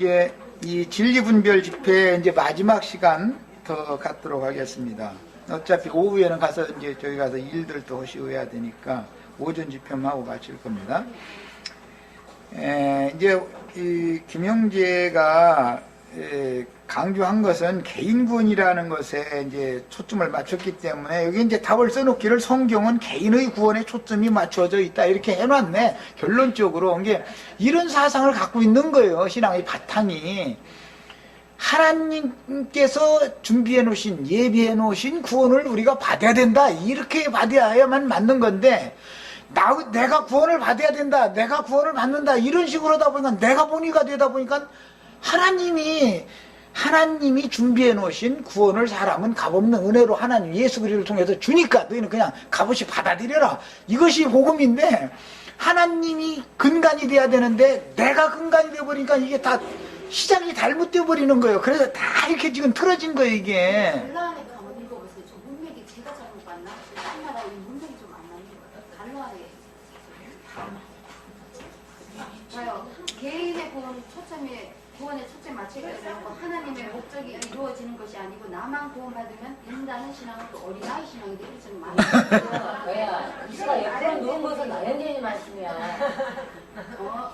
이제 이 진리분별 집회 이제 마지막 시간 더 갖도록 하겠습니다. 어차피 오후에는 가서 이제 저기 가서 일들 또 하시고 해야 되니까 오전 집회만 하고 마칠 겁니다. 이제 이 김영재가 강조한 것은 개인구원이라는 것에 이제 초점을 맞췄기 때문에 여기 이제 답을 써놓기를 성경은 개인의 구원에 초점이 맞춰져 있다 이렇게 해놨네. 결론적으로 이게 이런 사상을 갖고 있는 거예요. 신앙의 바탕이. 하나님께서 준비해 놓으신 예비해 놓으신 구원을 우리가 받아야 된다. 이렇게 받아야만 맞는 건데 내가 구원을 받아야 된다. 내가 구원을 받는다. 이런 식으로 하다 보니까 내가 본의가 되다 보니까 하나님이 준비해 놓으신 구원을 사람은 값없는 은혜로 하나님 예수 그리스도를 통해서 주니까 너희는 그냥 값없이 받아들여라. 이것이 복음인데 하나님이 근간이 돼야 되는데 내가 근간이 되어버리니까 이게 다 시작이 잘못되어 버리는 거예요. 그래서 다 이렇게 지금 틀어진 거예요 이게. 갈라안에 한번 읽어보세요. 저 문맥이 제가 잘못 봤나? 딴 나라 문맥이 좀 안 나는 거예요. 갈라안에 봐요. 개인의 구원의 초점에 맞춰야 되는 거 하나님의 목적이 이루어지는 것이 아니고 나만 구원받으면 된다는 신앙은 또 어린아이 신앙이 되기 많아요. 왜야? 이수가 옆으로 누운 것은 나연진이 말씀이야.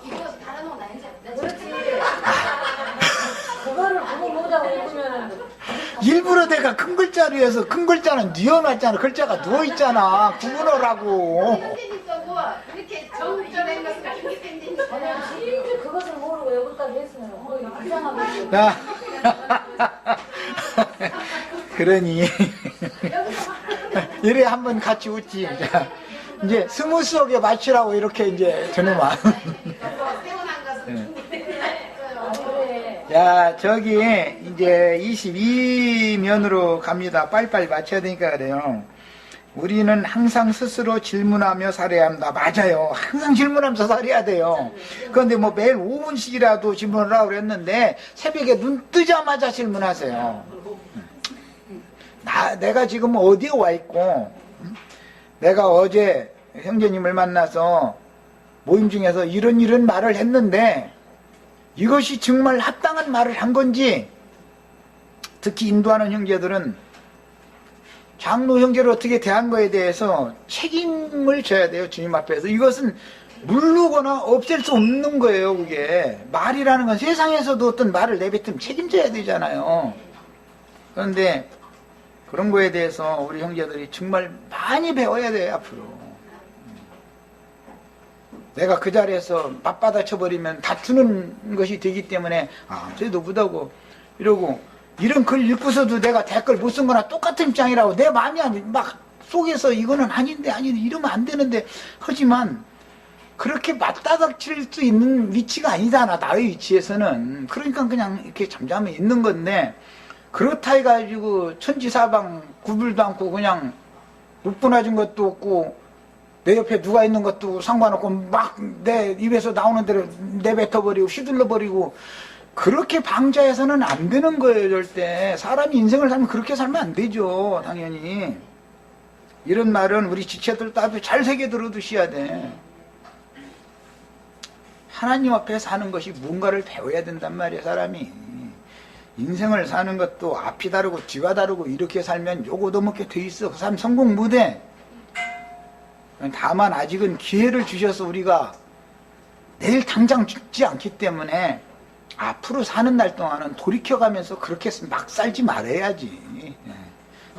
이거 다른 거 나연진. 그렇지. 그거를 보고 보자고 읽으면은 일부러 내가 큰 글자로 해서 큰 글자는 뉘어놨잖아. 글자가 누워있잖아. 구분하라고. 팬데믹하고 이렇게 정전한 것을 이렇게 팬데믹. 그냥 진짜 그것을 모르고 여기까지 했으면 이상하게. 야. 그러니 이래 한번 같이 웃지. 이제 스무스하게 맞추라고 이렇게 이제 저놈아. 야, 저기 이제 22면으로 갑니다. 빨리빨리 맞춰야 되니까 그래요. 우리는 항상 스스로 질문하며 살아야 합니다. 맞아요. 항상 질문하면서 살아야 돼요. 그런데 뭐 매일 5분씩이라도 질문을 하라고 그랬는데 새벽에 눈 뜨자마자 질문하세요. 내가 지금 어디에 와 있고, 내가 어제 형제님을 만나서 모임 중에서 이런 말을 했는데 이것이 정말 합당한 말을 한 건지, 특히 인도하는 형제들은 장로 형제를 어떻게 대한 거에 대해서 책임을 져야 돼요. 주님 앞에서. 이것은 물르거나 없앨 수 없는 거예요. 그게 말이라는 건 세상에서도 어떤 말을 내뱉으면 책임져야 되잖아요. 그런데 그런 거에 대해서 우리 형제들이 정말 많이 배워야 돼요. 앞으로 내가 그 자리에서 맞받아 쳐버리면 다투는 것이 되기 때문에 쟤도 못하고 이러고, 이런 글 읽고서도 내가 댓글 못 쓴 거나 똑같은 입장이라고 내 마음이 막 속에서 이거는 아닌데 이러면 안 되는데 하지만 그렇게 맞다닥칠 수 있는 위치가 아니잖아. 나의 위치에서는. 그러니까 그냥 이렇게 잠잠히 있는 건데, 그렇다 해가지고 천지사방 구불도 않고 그냥 묵분해진 것도 없고 내 옆에 누가 있는 것도 상관없고 막 내 입에서 나오는 대로 내뱉어버리고 휘둘러버리고 그렇게 방자해서는 안 되는 거예요. 절대. 사람이 인생을 살면 그렇게 살면 안 되죠. 당연히. 이런 말은 우리 지체들도 아주 잘 새겨 들어두셔야 돼. 하나님 앞에 사는 것이 뭔가를 배워야 된단 말이에요. 사람이. 인생을 사는 것도 앞이 다르고 뒤가 다르고 이렇게 살면 요거도 먹게 돼 있어. 그 사람 성공 못해. 다만 아직은 기회를 주셔서 우리가 내일 당장 죽지 않기 때문에 앞으로 사는 날 동안은 돌이켜가면서 그렇게 막 살지 말아야지.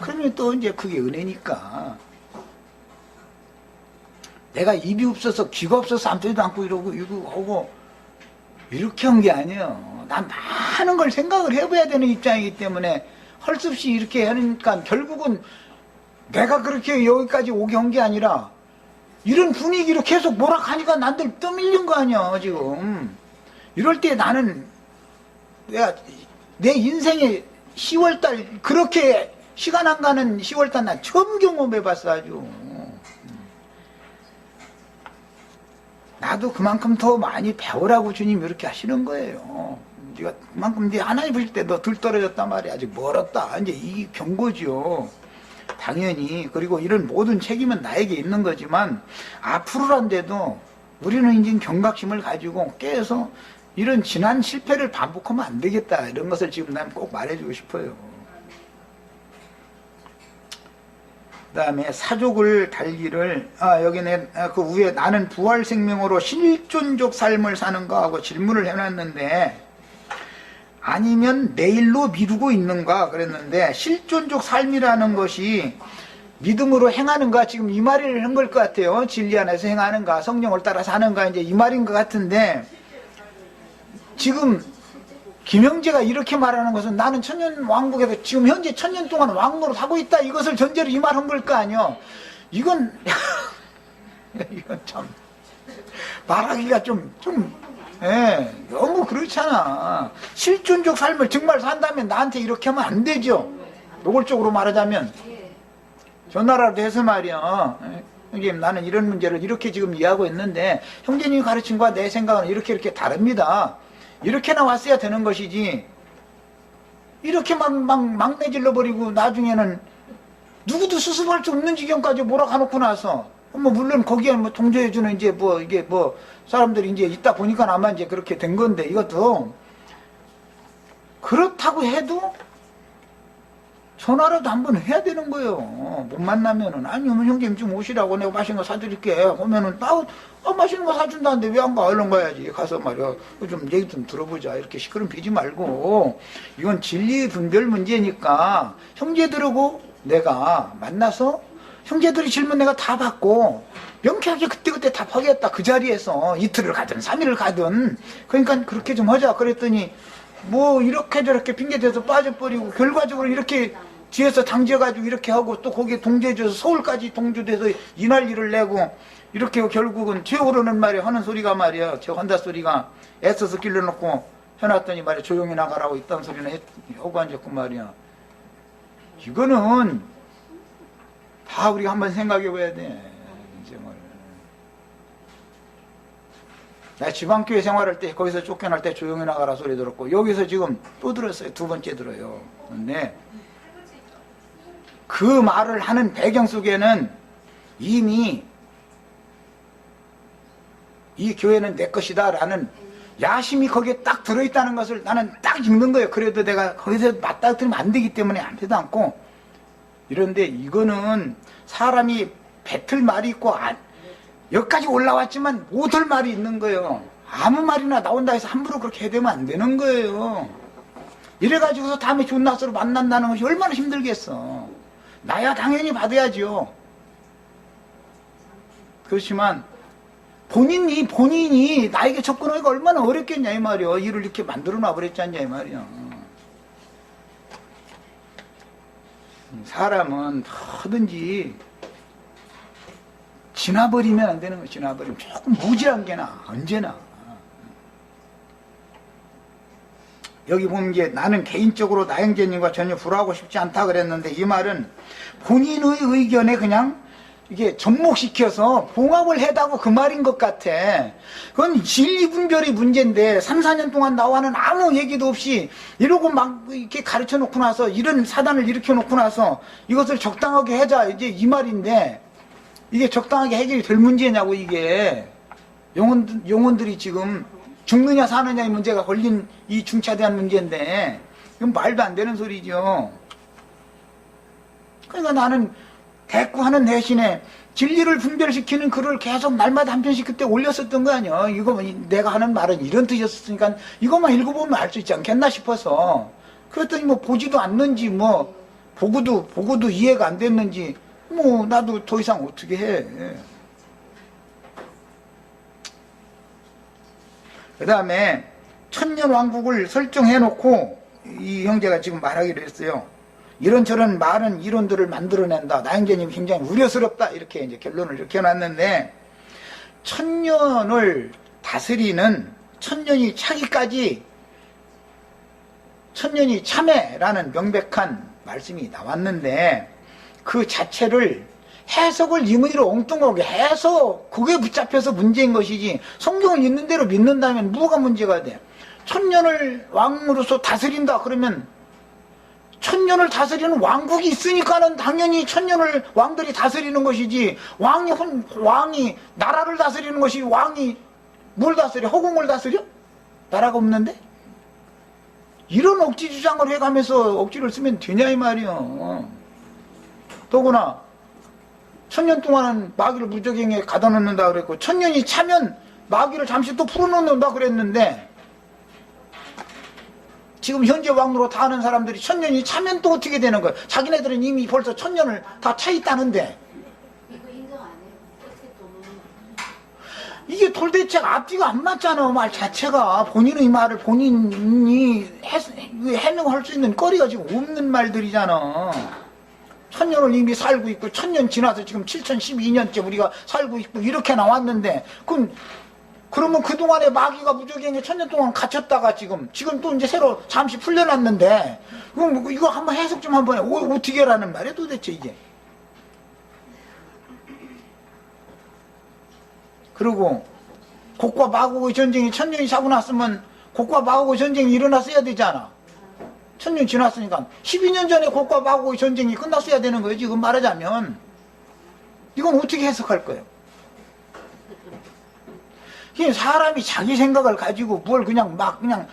그러면 또 이제 그게 은혜니까. 내가 입이 없어서 귀가 없어서 아무데도 않고 이러고 하고 이렇게 한 게 아니에요. 난 많은 걸 생각을 해봐야 되는 입장이기 때문에 할 수 없이 이렇게 하니까 결국은 내가 그렇게 여기까지 오게 한 게 아니라 이런 분위기로 계속 몰아가니까 난들 떠밀린 거 아니야 지금. 이럴 때 나는 내가 내 인생의 10월달 그렇게 시간 안 가는 10월달 난 처음 경험해봤어 아주. 나도 그만큼 더 많이 배우라고 주님 이렇게 하시는 거예요. 네가 그만큼 네 하나님 보실 때 너 덜 떨어졌단 말이야. 아직 멀었다. 이제 이 경고죠. 당연히. 그리고 이런 모든 책임은 나에게 있는 거지만 앞으로란데도 우리는 이제 경각심을 가지고 깨서 이런 지난 실패를 반복하면 안 되겠다. 이런 것을 지금 난 꼭 말해주고 싶어요. 그 다음에 사족을 달기를, 여기는 그 위에 나는 부활 생명으로 실존적 삶을 사는가 하고 질문을 해놨는데, 아니면 내일로 미루고 있는가 그랬는데, 실존적 삶이라는 것이 믿음으로 행하는가, 지금 이 말을 한 걸 것 같아요. 진리 안에서 행하는가, 성령을 따라 사는가, 이제 이 말인 것 같은데, 지금 김영재가 이렇게 말하는 것은 나는 천년 왕국에서 지금 현재 천년 동안 왕노릇 하고 있다, 이것을 전제로 이 말 한 걸 거 아니요. 이건 이건 참 말하기가 너무 그렇잖아. 실존적 삶을 정말 산다면 나한테 이렇게 하면 안 되죠. 노골적으로 말하자면 저 나라로 해서 말이야, 형님 나는 이런 문제를 이렇게 지금 이해하고 있는데 형제님이 가르친 거와 내 생각은 이렇게 다릅니다. 이렇게 나왔어야 되는 것이지, 이렇게 막 내질러 버리고 나중에는 누구도 수습할 수 없는 지경까지 몰아가놓고 나서, 뭐 물론 거기에 뭐 동조해주는 이제 뭐 이게 뭐 사람들이 이제 있다 보니까 아마 이제 그렇게 된 건데, 이것도 그렇다고 해도 전화라도 한번 해야 되는 거예요. 못 만나면은, 아니면 형님 좀 오시라고 내가 맛있는 거 사드릴게 하면은, 맛있는 거 사준다는데 왜 안 가? 얼른 가야지. 가서 말이야, 좀 얘기 좀 들어보자. 이렇게 시끄럼 피지 말고, 이건 진리 분별 문제니까 형제들하고 내가 만나서 형제들이 질문 내가 다 받고 명쾌하게 그때그때 답하겠다. 그 자리에서 이틀을 가든 3일을 가든. 그러니까 그렇게 좀 하자. 그랬더니 뭐 이렇게 저렇게 핑계대서 빠져버리고, 결과적으로 이렇게 뒤에서 당겨가지고 이렇게 하고, 또 거기에 동조해줘서 서울까지 동조돼서 이 난리를 내고, 이렇게 결국은 튀어오르는 말이 하는 소리가 말이야, 저 한다 소리가 애써서 길러놓고 해놨더니 말이야, 조용히 나가라고 이딴 소리는 하고 앉았고 말이야. 이거는 다 우리가 한번 생각해 봐야 돼. 이제 뭐. 나 지방교회 생활할 때 거기서 쫓겨날 때 조용히 나가라 소리 들었고, 여기서 지금 또 들었어요. 2번째 들어요. 근데 그 말을 하는 배경 속에는 이미 이 교회는 내 것이다 라는 야심이 거기에 딱 들어있다는 것을 나는 딱 읽는 거예요. 그래도 내가 거기서 맞닥뜨리면 안 되기 때문에 안 되도 않고. 이런데 이거는 사람이 뱉을 말이 있고, 여기까지 올라왔지만 못할 말이 있는 거예요. 아무 말이나 나온다 해서 함부로 그렇게 해야 되면 안 되는 거예요. 이래가지고서 다음에 좋은 낯으로 만난다는 것이 얼마나 힘들겠어. 나야 당연히 받아야죠. 그렇지만 본인이 나에게 접근하기가 얼마나 어렵겠냐 이 말이야. 일을 이렇게 만들어 놔버렸잖냐 이 말이야. 사람은 뭐든지 지나버리면 안 되는 거야. 지나버리면 조금 무지한 게나 언제나. 여기 보면 이제 나는 개인적으로 나영재님과 전혀 불화하고 싶지 않다 그랬는데, 이 말은 본인의 의견에 그냥 이게 접목시켜서 봉합을 해다고 그 말인 것 같아. 그건 진리 분별의 문제인데 3, 4년 동안 나와는 아무 얘기도 없이 이러고 막 이렇게 가르쳐 놓고 나서, 이런 사단을 일으켜 놓고 나서 이것을 적당하게 하자 이제 이 말인데, 이게 적당하게 해결이 될 문제냐고. 이게 영혼들이 지금 죽느냐 사느냐의 문제가 걸린 이 중차대한 문제인데, 이건 말도 안 되는 소리죠. 그러니까 나는 대꾸하는 대신에 진리를 분별시키는 글을 계속 날마다 한 편씩 그때 올렸었던 거 아니야. 이거 내가 하는 말은 이런 뜻이었으니까 이것만 읽어보면 알 수 있지 않겠나 싶어서. 그랬더니 뭐 보지도 않는지, 뭐 보고도 이해가 안 됐는지, 뭐 나도 더 이상 어떻게 해. 그 다음에 천년왕국을 설정해놓고 이 형제가 지금 말하기로 했어요. 이런저런 많은 이론들을 만들어낸다. 나영재님이 굉장히 우려스럽다. 이렇게 이제 결론을 이렇게 놨는데, 천년을 다스리는, 천년이 차기까지 천년이 참회라는 명백한 말씀이 나왔는데, 그 자체를 해석을 임의로 엉뚱하게 해서 그게 붙잡혀서 문제인 것이지, 성경을 있는 대로 믿는다면 뭐가 문제가 돼? 천년을 왕으로서 다스린다 그러면 천년을 다스리는 왕국이 있으니까는 당연히 천년을 왕들이 다스리는 것이지, 왕이 나라를 다스리는 것이, 왕이 뭘 다스려? 허공을 다스려? 나라가 없는데? 이런 억지 주장을 해가면서 억지를 쓰면 되냐 이 말이요. 더구나 1000년 동안은 마귀를 무적행에 가둬 놓는다 그랬고 1000년이 차면 마귀를 잠시 또 풀어놓는다 그랬는데 지금 현재 왕으로 다 하는 사람들이 1000년이 차면 또 어떻게 되는 거예요? 자기네들은 이미 벌써 1000년을 다 차 있다는데 이거 인정 안 해요. 어떻게 또 이게 돌대책 앞뒤가 안 맞잖아. 말 자체가 본인의 말을 본인이 해명할 수 있는 거리가 지금 없는 말들이잖아. 1000년을 이미 살고 있고 1000년 지나서 지금 7012년째 우리가 살고 있고 이렇게 나왔는데 그러면 그동안에 마귀가 무적행에 1000년 동안 갇혔다가 지금 또 이제 새로 잠시 풀려났는데 그럼 이거 한번 해석 좀 한번 해. 어떻게 라는 말이야 도대체 이게. 그리고 곡과 마곡의 전쟁이 1000년이 사고 났으면 곡과 마곡의 전쟁이 일어났어야 되잖아. 1000년 지났으니까 12년 전에 곡과 마곡의 전쟁이 끝났어야 되는 거예요. 지금 말하자면 이건 어떻게 해석할 거예요? 사람이 자기 생각을 가지고 뭘 그냥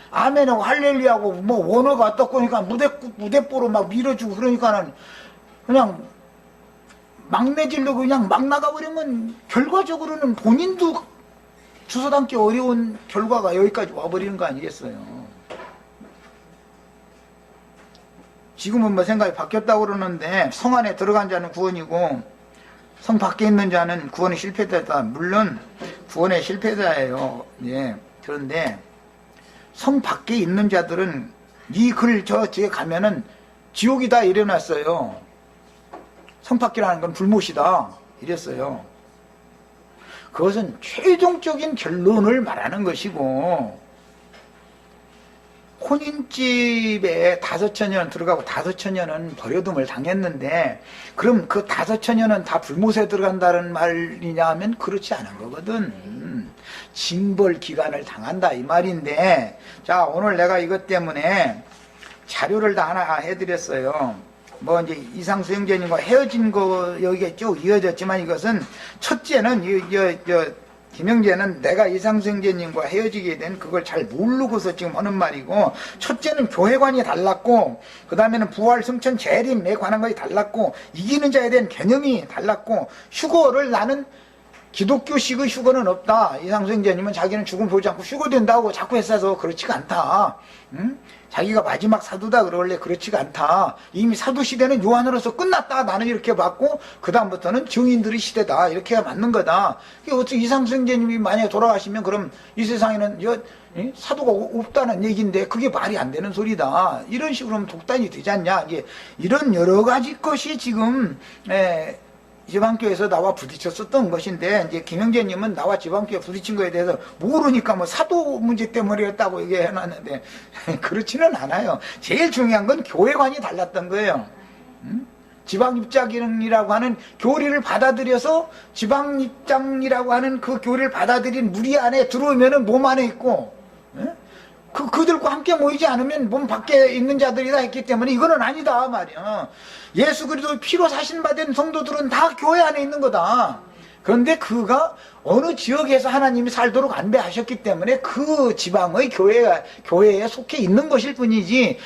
아멘하고 할렐루야하고 뭐 원어가 어떻고 그러니까 무대뽀로 막 밀어주고 그러니까는 그냥 막내질로 그냥 막 나가버리면 결과적으로는 본인도 주워 담기 어려운 결과가 여기까지 와버리는 거 아니겠어요? 지금은 뭐 생각이 바뀌었다고 그러는데 성 안에 들어간 자는 구원이고 성 밖에 있는 자는 구원의 실패자다. 물론 구원의 실패자예요. 예. 그런데 성 밖에 있는 자들은 이 글 저 뒤에 가면은 지옥이다 이래놨어요. 성 밖이라는 건 불못이다 이랬어요. 그것은 최종적인 결론을 말하는 것이고 혼인집에 5,000년 들어가고 5,000년은 버려둠을 당했는데 그럼 그 5,000년은 다 불못에 들어간다는 말이냐 하면 그렇지 않은 거거든. 징벌 기간을 당한다 이 말인데 자 오늘 내가 이것 때문에 자료를 다 하나 해드렸어요. 뭐 이제 이상수 형제님과 헤어진 거 여기가 쭉 이어졌지만 이것은 첫째는 김영재는 내가 이상수 형제님과 헤어지게 된 그걸 잘 모르고서 지금 하는 말이고 첫째는 교회관이 달랐고 그 다음에는 부활 승천 재림에 관한 것이 달랐고 이기는 자에 대한 개념이 달랐고 휴거를 나는 기독교식의 휴거는 없다. 이상수 형제님은 자기는 죽음 보지 않고 휴거된다고 자꾸 했어서 그렇지가 않다. 응? 자기가 마지막 사도다 그러길래 그렇지가 않다. 이미 사도 시대는 요한으로서 끝났다. 나는 이렇게 봤고 그 다음부터는 증인들의 시대다. 이렇게 맞는 거다. 어떻게 이상수 형제님이 만약에 돌아가시면 그럼 이 세상에는 사도가 없다는 얘기인데 그게 말이 안 되는 소리다. 이런 식으로 하면 독단이 되지 않냐. 이런 여러 가지 것이 지금 지방교회에서 나와 부딪혔었던 것인데 이제 김영재님은 나와 지방교회 부딪힌 거에 대해서 모르니까 뭐 사도 문제 때문이었다고 얘기해놨는데 그렇지는 않아요. 제일 중요한 건 교회관이 달랐던 거예요. 지방입장이라고 하는 교리를 받아들여서 지방입장이라고 하는 그 교리를 받아들인 무리 안에 들어오면은 몸 안에 있고 그들과 함께 모이지 않으면 몸 밖에 있는 자들이다 했기 때문에 이거는 아니다 말이야. 예수 그리스도 피로 사신 바된 성도들은 다 교회 안에 있는 거다. 그런데 그가 어느 지역에서 하나님이 살도록 안배하셨기 때문에 그 지방의 교회에 속해 있는 것일 뿐이지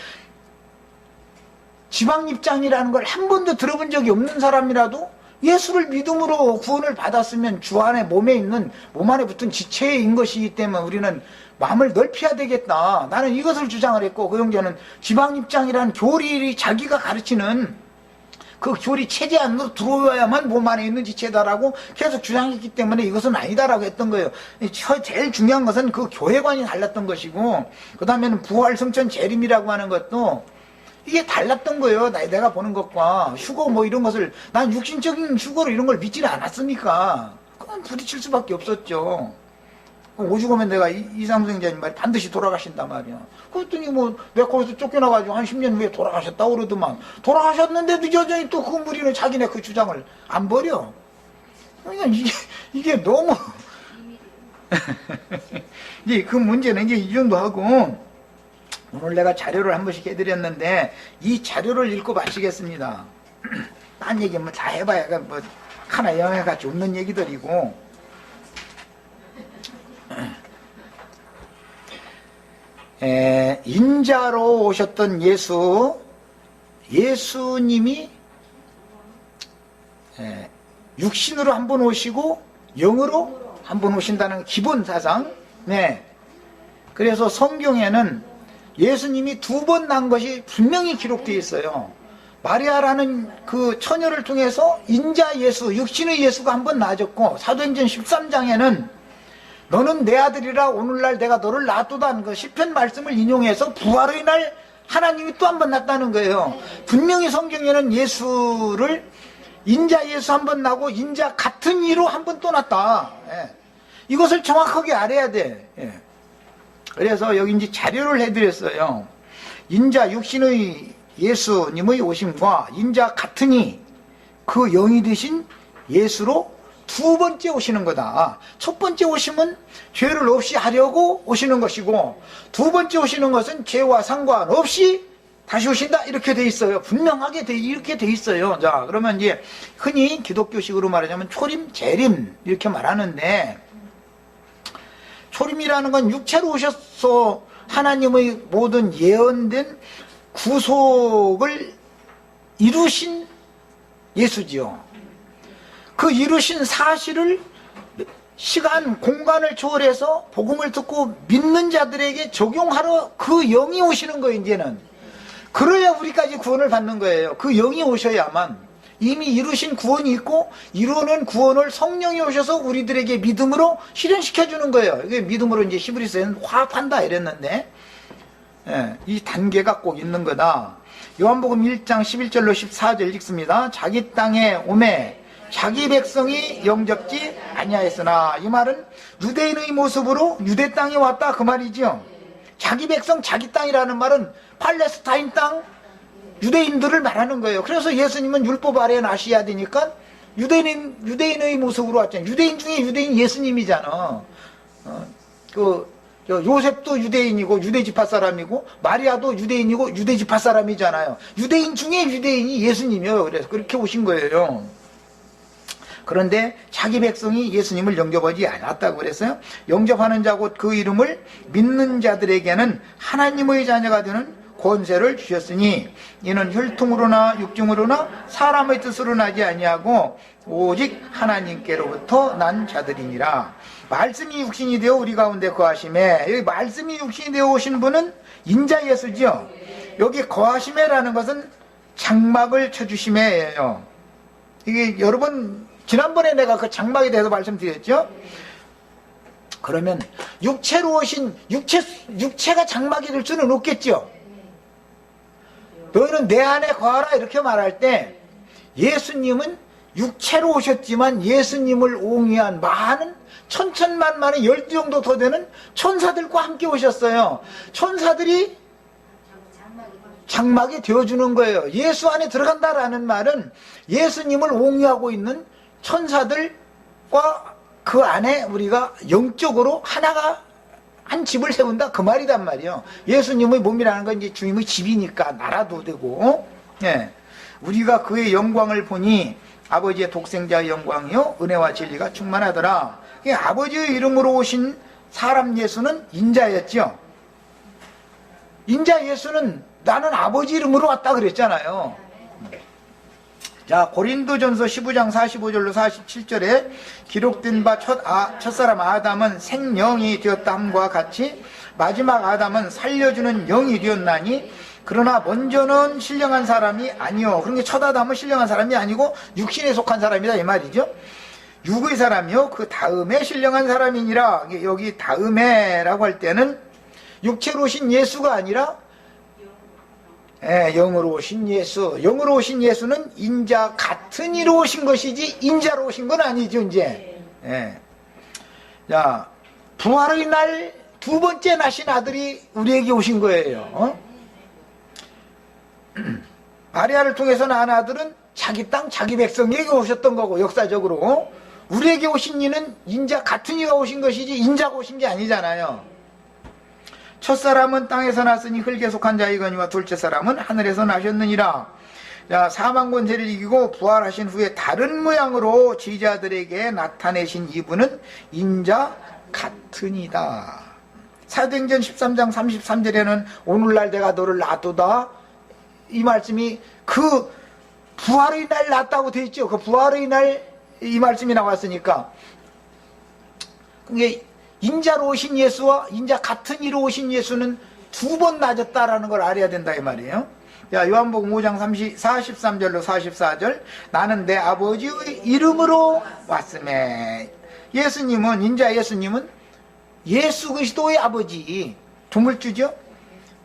지방 입장이라는 걸 한 번도 들어본 적이 없는 사람이라도 예수를 믿음으로 구원을 받았으면 주 안에 몸 안에 붙은 지체인 것이기 때문에 우리는 마음을 넓혀야 되겠다. 나는 이것을 주장을 했고 그 형제는 지방 입장이라는 교리를 자기가 가르치는 그 교리 체제 안으로 들어와야만 몸 안에 있는 지체다라고 계속 주장했기 때문에 이것은 아니다라고 했던 거예요. 제일 중요한 것은 그 교회관이 달랐던 것이고 그 다음에는 부활 성천 재림이라고 하는 것도 이게 달랐던 거예요. 내가 보는 것과 휴거 뭐 이런 것을 난 육신적인 휴거로 이런 걸 믿지는 않았으니까 그건 부딪힐 수밖에 없었죠. 오죽하면 내가 이상수 형제님 말이 반드시 돌아가신단 말이야. 그랬더니 뭐 내가 거기서 쫓겨나가지고 한 10년 후에 돌아가셨다고 그러더만 돌아가셨는데도 여전히 또 그 무리는 자기네 그 주장을 안 버려. 그러니까 이게 너무 이제 그 문제는 이제 이 정도 하고 오늘 내가 자료를 한 번씩 해드렸는데 이 자료를 읽고 마치겠습니다. 딴 얘기 뭐 다 해봐야 뭐 하나 영향같이 없는 얘기들이고 인자로 오셨던 예수님이 육신으로 한 번 오시고 영으로 한 번 오신다는 기본 사상. 네. 그래서 성경에는 예수님이 2번 난 것이 분명히 기록되어 있어요. 마리아라는 그 처녀를 통해서 인자 예수, 육신의 예수가 한 번 나아졌고, 사도행전 13장에는 너는 내 아들이라 오늘날 내가 너를 낳았도다는 그 시편 말씀을 인용해서 부활의 날 하나님이 또 한 번 낳았다는 거예요. 분명히 성경에는 예수를 인자 예수 한 번 나고 인자 같은 이로 한 번 또 낳았다. 예. 이것을 정확하게 알아야 돼. 예. 그래서 여기 이제 자료를 해드렸어요. 인자 육신의 예수님의 오심과 인자 같으니 그 영이 되신 예수로 2번째 오시는 거다. 첫 번째 오심은 죄를 없이 하려고 오시는 것이고, 2번째 오시는 것은 죄와 상관없이 다시 오신다. 이렇게 돼 있어요. 분명하게 이렇게 돼 있어요. 자, 그러면 이제 흔히 기독교식으로 말하자면 초림, 재림 이렇게 말하는데, 초림이라는 건 육체로 오셔서 하나님의 모든 예언된 구속을 이루신 예수지요. 그 이루신 사실을 시간, 공간을 초월해서 복음을 듣고 믿는 자들에게 적용하러 그 영이 오시는 거예요, 이제는. 그래야 우리까지 구원을 받는 거예요. 그 영이 오셔야만. 이미 이루신 구원이 있고, 이루는 구원을 성령이 오셔서 우리들에게 믿음으로 실현시켜주는 거예요. 이게 믿음으로 이제 히브리서에는 화합한다 이랬는데, 예, 이 단계가 꼭 있는 거다. 요한복음 1장 11절로 14절 읽습니다. 자기 땅에 오매 자기 백성이 영접지 아니하였으나, 이 말은 유대인의 모습으로 유대 땅에 왔다 그 말이죠. 자기 백성, 자기 땅이라는 말은 팔레스타인 땅, 유대인들을 말하는 거예요. 그래서 예수님은 율법 아래에 나셔야 되니까 유대인의 모습으로 왔잖아요. 유대인 중에 유대인 예수님이잖아. 요셉도 유대인이고 유대 지파 사람이고, 마리아도 유대인이고 유대 지파 사람이잖아요. 유대인 중에 유대인이 예수님이에요. 그래서 그렇게 오신 거예요. 그런데 자기 백성이 예수님을 영접하지 않았다고 그랬어요. 영접하는 자 곧 그 이름을 믿는 자들에게는 하나님의 자녀가 되는 권세를 주셨으니, 이는 혈통으로나 육중으로나 사람의 뜻으로 나지 아니하고 오직 하나님께로부터 난 자들이니라. 말씀이 육신이 되어 우리 가운데 거하심에, 여기 말씀이 육신이 되어 오신 분은 인자 예수지요. 여기 거하심에라는 것은 장막을 쳐주심에예요. 이게 여러 번, 지난번에 내가 그 장막에 대해서 말씀드렸죠. 그러면 육체로 오신, 육체가 장막이 될 수는 없겠죠. 너희는 내 안에 거하라 이렇게 말할 때, 예수님은 육체로 오셨지만 예수님을 옹이한 많은 천천만만의 12 정도 더 되는 천사들과 함께 오셨어요. 천사들이 장막이 되어주는 거예요. 예수 안에 들어간다라는 말은 예수님을 옹이하고 있는 천사들과 그 안에 우리가 영적으로 하나가 한 집을 세운다 그 말이단 말이에요. 예수님의 몸이라는 건 이제 주님의 집이니까 나라도 되고, 예. 우리가 그의 영광을 보니 아버지의 독생자의 영광이요 은혜와 진리가 충만하더라. 아버지의 이름으로 오신 사람 예수는 인자였죠. 인자 예수는 나는 아버지 이름으로 왔다 그랬잖아요. 자, 고린도전서 15장 45절로 47절에 기록된 바 첫사람 아담은 생명이 되었다 함과 같이 마지막 아담은 살려주는 영이 되었나니, 그러나 먼저는 신령한 사람이 아니요. 그러니까 첫 아담은 신령한 사람이 아니고 육신에 속한 사람이다 이 말이죠. 육의 사람이요 그 다음에 신령한 사람이니라. 여기 다음에라고 할 때는 육체로 오신 예수가 아니라 영으로 오신 예수. 영으로 오신 예수는 인자 같은 이로 오신 것이지 인자로 오신 건 아니죠 이제. 자, 부활의 날 2번째 나신 아들이 우리에게 오신 거예요. 마리아를 통해서 낳은 아들은 자기 땅 자기 백성에게 오셨던 거고, 역사적으로 우리에게 오신 이는 인자 같은 이가 오신 것이지 인자가 오신 게 아니잖아요. 첫사람은 땅에서 났으니 흙에 속한 자이거니와 둘째 사람은 하늘에서 나셨느니라. 자, 사망 권세를 이기고 부활하신 후에 다른 모양으로 지자들에게 나타내신 이분은 인자 같으니다. 사도행전 13장 33절에는 오늘날 내가 너를 놔두다, 이 말씀이 그 부활의 날 낫다고 되어 있죠. 그 부활의 날 이 말씀이 나왔으니까, 그게 인자로 오신 예수와 인자 같은 이로 오신 예수는 두 번 낮았다라는 걸 알아야 된다 이 말이에요. 자, 요한복음 5장 43절로 44절, 나는 내 아버지의 이름으로 왔음에. 예수님은, 인자 예수님은 예수 그리스도의 아버지, 조물주죠.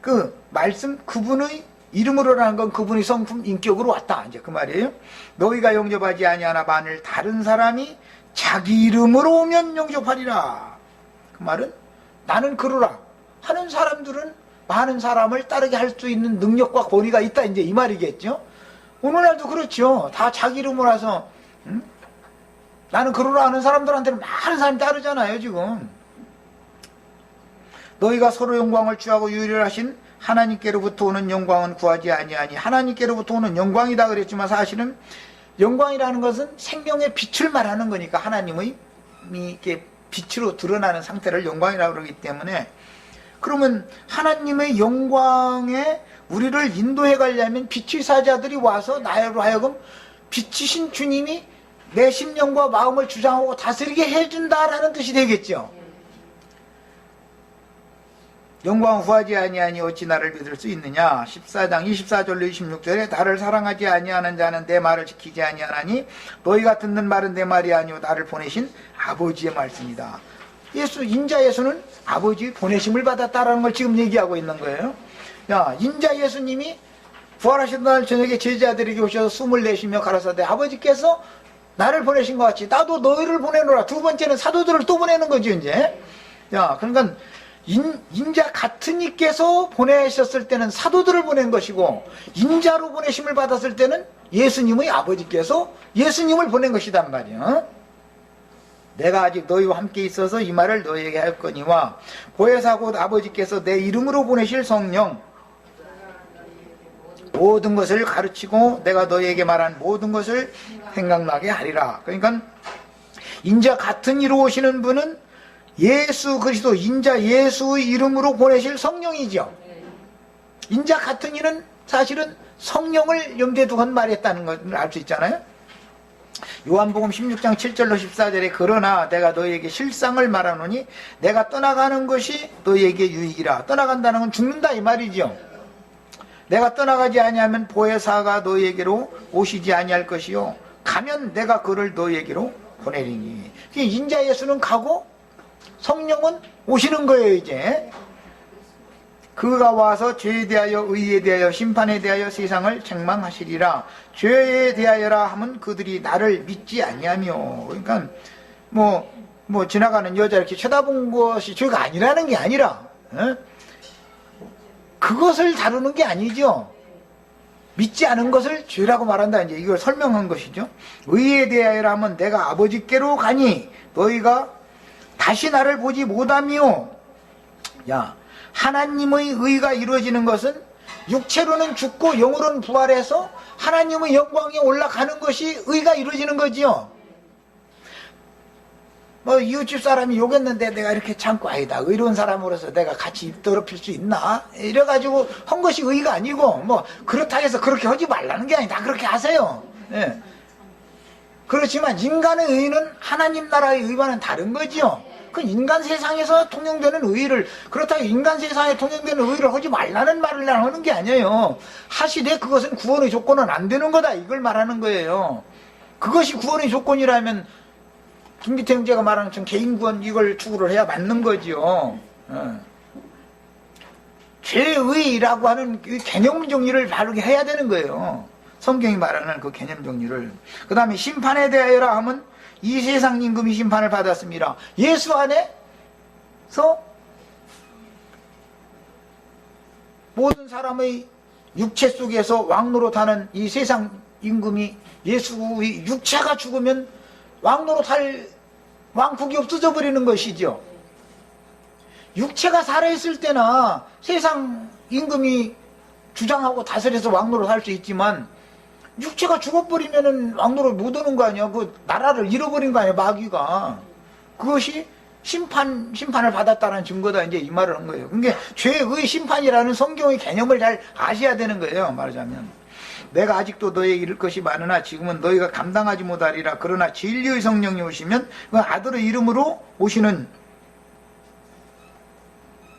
그 말씀, 그분의 이름으로라는 건 그분의 성품, 인격으로 왔다, 이제 그 말이에요. 너희가 영접하지 아니하나 만일 다른 사람이 자기 이름으로 오면 영접하리라. 그 말은 나는 그러라 하는 사람들은 많은 사람을 따르게 할 수 있는 능력과 권위가 있다, 이제 이 말이겠죠. 오늘날도 그렇죠. 다 자기 이름으로 와서 나는 그러라 하는 사람들한테는 많은 사람이 따르잖아요 지금. 너희가 서로 영광을 취하고 유일하신 하나님께로부터 오는 영광은 구하지 아니하니. 하나님께로부터 오는 영광이다 그랬지만 사실은 영광이라는 것은 생명의 빛을 말하는 거니까, 하나님의 이렇게 빛으로 드러나는 상태를 영광이라고 그러기 때문에, 그러면 하나님의 영광에 우리를 인도해 가려면 빛의 사자들이 와서 나로 하여금 빛이신 주님이 내 심령과 마음을 주장하고 다스리게 해준다라는 뜻이 되겠죠. 영광 구하지 아니하니 어찌 나를 믿을 수 있느냐. 14장 24절로 26절에 나를 사랑하지 아니하는 자는 내 말을 지키지 아니하나니 너희가 듣는 말은 내 말이 아니오 나를 보내신 아버지의 말씀이다. 인자 예수는 아버지 보내심을 받았다라는 걸 지금 얘기하고 있는 거예요. 야, 인자 예수님이 부활하신 날 저녁에 제자들에게 오셔서 숨을 내쉬며 가라사대 아버지께서 나를 보내신 것 같이 나도 너희를 보내노라. 두 번째는 사도들을 또 보내는 거죠 이제. 야, 그러니까 인자 같은 이께서 보내셨을 때는 사도들을 보낸 것이고, 인자로 보내심을 받았을 때는 예수님의 아버지께서 예수님을 보낸 것이단 말이야. 내가 아직 너희와 함께 있어서 이 말을 너희에게 할 거니와 보혜사 곧 아버지께서 내 이름으로 보내실 성령 모든 것을 가르치고 내가 너희에게 말한 모든 것을 생각나게 하리라. 그러니까 인자 같은 이로 오시는 분은 예수 그리스도, 인자 예수의 이름으로 보내실 성령이죠. 인자 같은 이는 사실은 성령을 염두에 두고 말했다는 것을 알 수 있잖아요. 요한복음 16장 7절로 14절에 그러나 내가 너희에게 실상을 말하노니 내가 떠나가는 것이 너희에게 유익이라. 떠나간다는 건 죽는다 이 말이죠. 내가 떠나가지 아니하면 보혜사가 너희에게로 오시지 아니할 것이요 가면 내가 그를 너희에게로 보내리니. 인자 예수는 가고 성령은 오시는 거예요 이제. 그가 와서 죄에 대하여 의에 대하여 심판에 대하여 세상을 책망하시리라. 죄에 대하여라 하면 그들이 나를 믿지 아니하며. 그러니까 뭐 지나가는 여자 이렇게 쳐다본 것이 죄가 아니라는 게 아니라 그것을 다루는 게 아니죠. 믿지 않은 것을 죄라고 말한다, 이제 이걸 설명한 것이죠. 의에 대하여라 하면 내가 아버지께로 가니 너희가 다시 나를 보지 못하며. 야, 하나님의 의가 이루어지는 것은 육체로는 죽고 영으로는 부활해서 하나님의 영광에 올라가는 것이 의가 이루어지는 거지요. 이웃집 사람이 욕했는데 내가 이렇게 참고 아니다, 의로운 사람으로서 내가 같이 입 더럽힐 수 있나 이래가지고 한 것이 의가 아니고, 그렇다 해서 그렇게 하지 말라는 게 아니다, 그렇게 하세요. 예. 그렇지만 인간의 의는 하나님 나라의 의와는 다른 거지요. 그 인간 세상에서 통용되는 의를, 그렇다고 인간 세상에 통용되는 의를 하지 말라는 말을 하는 게 아니에요. 하시되 그것은 구원의 조건은 안 되는 거다, 이걸 말하는 거예요. 그것이 구원의 조건이라면 김기태 형제가 말하는 좀 개인 구원 이걸 추구를 해야 맞는 거지요. 죄의라고 하는 그 개념 정리를 바르게 해야 되는 거예요. 성경이 말하는 그 개념 정리를. 그 다음에 심판에 대하여라 하면 이 세상 임금이 심판을 받았습니다. 예수 안에서 모든 사람의 육체 속에서 왕노릇하는 이 세상 임금이, 예수의 육체가 죽으면 왕노릇할 왕국이 없어져 버리는 것이죠. 육체가 살아있을 때나 세상 임금이 주장하고 다스려서 왕노릇 할 수 있지만, 육체가 죽어버리면은 왕노릇 못 오는 거 아니야. 그 나라를 잃어버린 거 아니야, 마귀가. 그것이 심판을 받았다는 증거다, 이제 이 말을 한 거예요. 그러니까 죄의 심판이라는 성경의 개념을 잘 아셔야 되는 거예요, 말하자면. 내가 아직도 너에게 이를 것이 많으나 지금은 너희가 감당하지 못하리라. 그러나 진리의 성령이 오시면 그 아들의 이름으로 오시는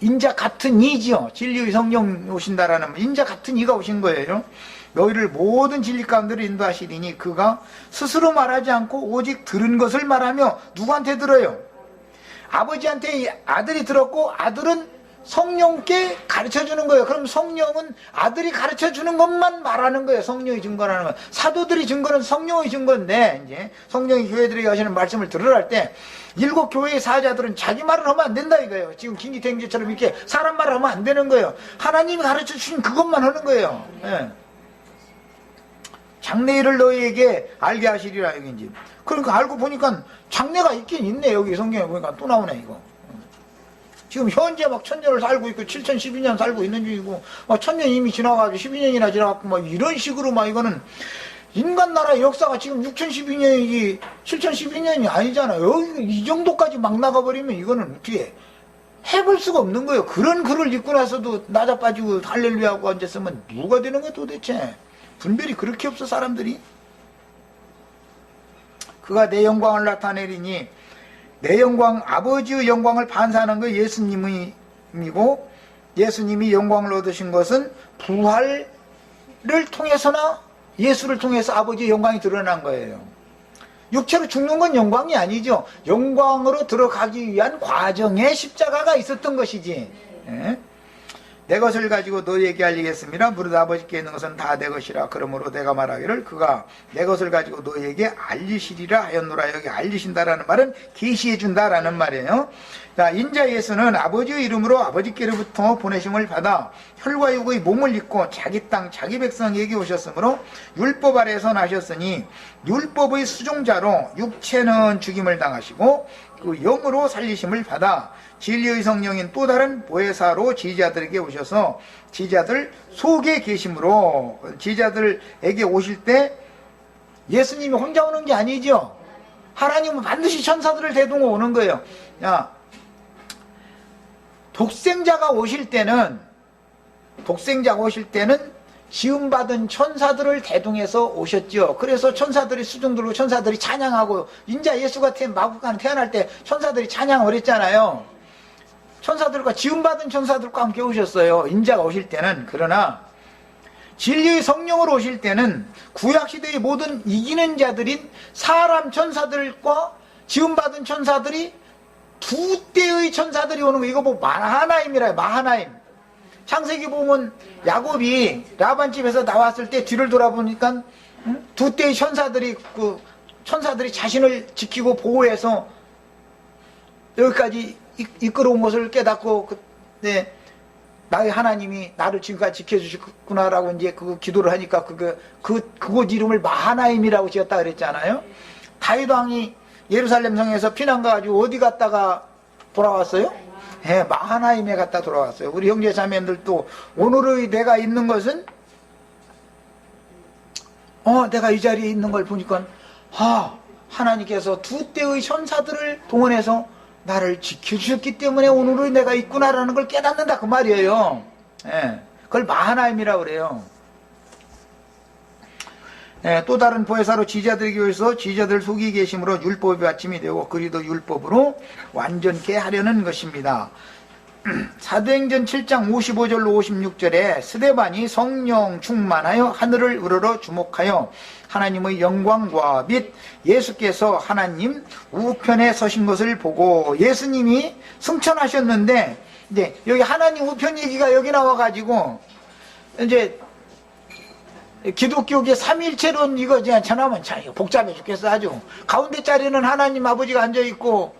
인자 같은 이지요. 진리의 성령이 오신다라는 인자 같은 이가 오신 거예요. 너희를 모든 진리 가운데로 인도하시리니 그가 스스로 말하지 않고 오직 들은 것을 말하며 누구한테 들어요? 아버지한테 아들이 들었고 아들은 성령께 가르쳐주는 거예요. 그럼 성령은 아들이 가르쳐주는 것만 말하는 거예요. 성령이 증거하는 거. 사도들이 증거는 성령의 증거인데 이제 성령이 교회들에게 하시는 말씀을 들으라 할 때 7 교회의 사자들은 자기 말을 하면 안 된다 이거예요. 지금 김기태형제처럼 이렇게 사람 말을 하면 안 되는 거예요. 하나님이 가르쳐주신 그것만 하는 거예요. 예. 장래일을 너희에게 알게 하시리라 여기인지. 그러니까 알고 보니까 장래가 있긴 있네. 여기 성경에 보니까 또 나오네 이거. 지금 현재 막 1000년을 살고 있고 7012년 살고 있는 중이고 막 1000년 이미 지나가고 12년이나 지나갔고 막 이런 식으로 막 이거는 인간 나라의 역사가 지금 6012년이지 7012년이 아니잖아요. 여기 이 정도까지 막 나가버리면 이거는 어떻게 해볼 수가 없는 거예요. 그런 글을 읽고 나서도 나자빠지고 할렐루야하고 앉았으면 누가 되는 거야 도대체. 분별이 그렇게 없어 사람들이. 그가 내 영광을 나타내리니 내 영광 아버지의 영광을 반사하는 거 예수님이고 예수님이 영광을 얻으신 것은 부활을 통해서나 예수를 통해서 아버지의 영광이 드러난 거예요. 육체로 죽는 건 영광이 아니죠. 영광으로 들어가기 위한 과정에 십자가가 있었던 것이지. 예? 내 것을 가지고 너희에게 알리겠습니다. 무릇 아버지께 있는 것은 다 내 것이라. 그러므로 내가 말하기를 그가 내 것을 가지고 너희에게 알리시리라 하였노라. 여기 알리신다라는 말은 계시해 준다라는 말이에요. 자, 인자 예수는 아버지의 이름으로 아버지께로부터 보내심을 받아 혈과 육의 몸을 입고 자기 땅 자기 백성에게 오셨으므로 율법 아래에서 나셨으니 율법의 수종자로 육체는 죽임을 당하시고 그 영으로 살리심을 받아 진리의 성령인 또 다른 보혜사로 지지자들에게 오셔서 지지자들 속에 계심으로 지지자들에게 오실 때 예수님이 혼자 오는 게 아니죠. 하나님은 반드시 천사들을 대동하고 오는 거예요. 야, 독생자가 오실 때는 지음받은 천사들을 대동해서 오셨죠. 그래서 천사들이 수종들고 천사들이 찬양하고 인자 예수가 마구간 태어날 때 천사들이 찬양을 했잖아요. 천사들과 지음받은 천사들과 함께 오셨어요. 인자가 오실 때는. 그러나 진리의 성령으로 오실 때는 구약시대의 모든 이기는 자들인 사람 천사들과 지음받은 천사들이 두 때의 천사들이 오는 거. 이거 뭐 마하나임이라요. 마하나임. 창세기 보면 야곱이 라반집에서 나왔을 때 뒤를 돌아보니까 두 때의 천사들이 자신을 지키고 보호해서 여기까지 이끌어온 것을 깨닫고 그때 나의 하나님이 나를 지금까지 지켜주셨구나라고 이제 그 기도를 하니까 그곳 이름을 마하나임이라고 지었다 그랬잖아요. 다윗 왕이 예루살렘 성에서 피난 가가지고 어디 갔다가 돌아왔어요? 예, 마하나임에 갔다 돌아왔어요. 우리 형제 자매들도 오늘의 내가 있는 것은 내가 이 자리에 있는 걸 보니까 하나님께서 두 때의 천사들을 동원해서 나를 지켜주셨기 때문에 오늘의 내가 있구나라는 걸 깨닫는다 그 말이에요. 예, 그걸 마하나임이라고 그래요. 예, 또 다른 보혜사로 지지자들에게 오셔서 지지자들 속이 계심으로 율법이 받침이 되고 그리도 율법으로 완전케 하려는 것입니다. 사도행전 7장 55절로 56절에 스데반이 성령 충만하여 하늘을 우러러 주목하여 하나님의 영광과 및 예수께서 하나님 우편에 서신 것을 보고 예수님이 승천하셨는데 이제 여기 하나님 우편 얘기가 여기 나와가지고 이제 기독교계 삼일체론 이거 그냥 전하면 참 복잡해 죽겠어 아주. 가운데 자리는 하나님 아버지가 앉아있고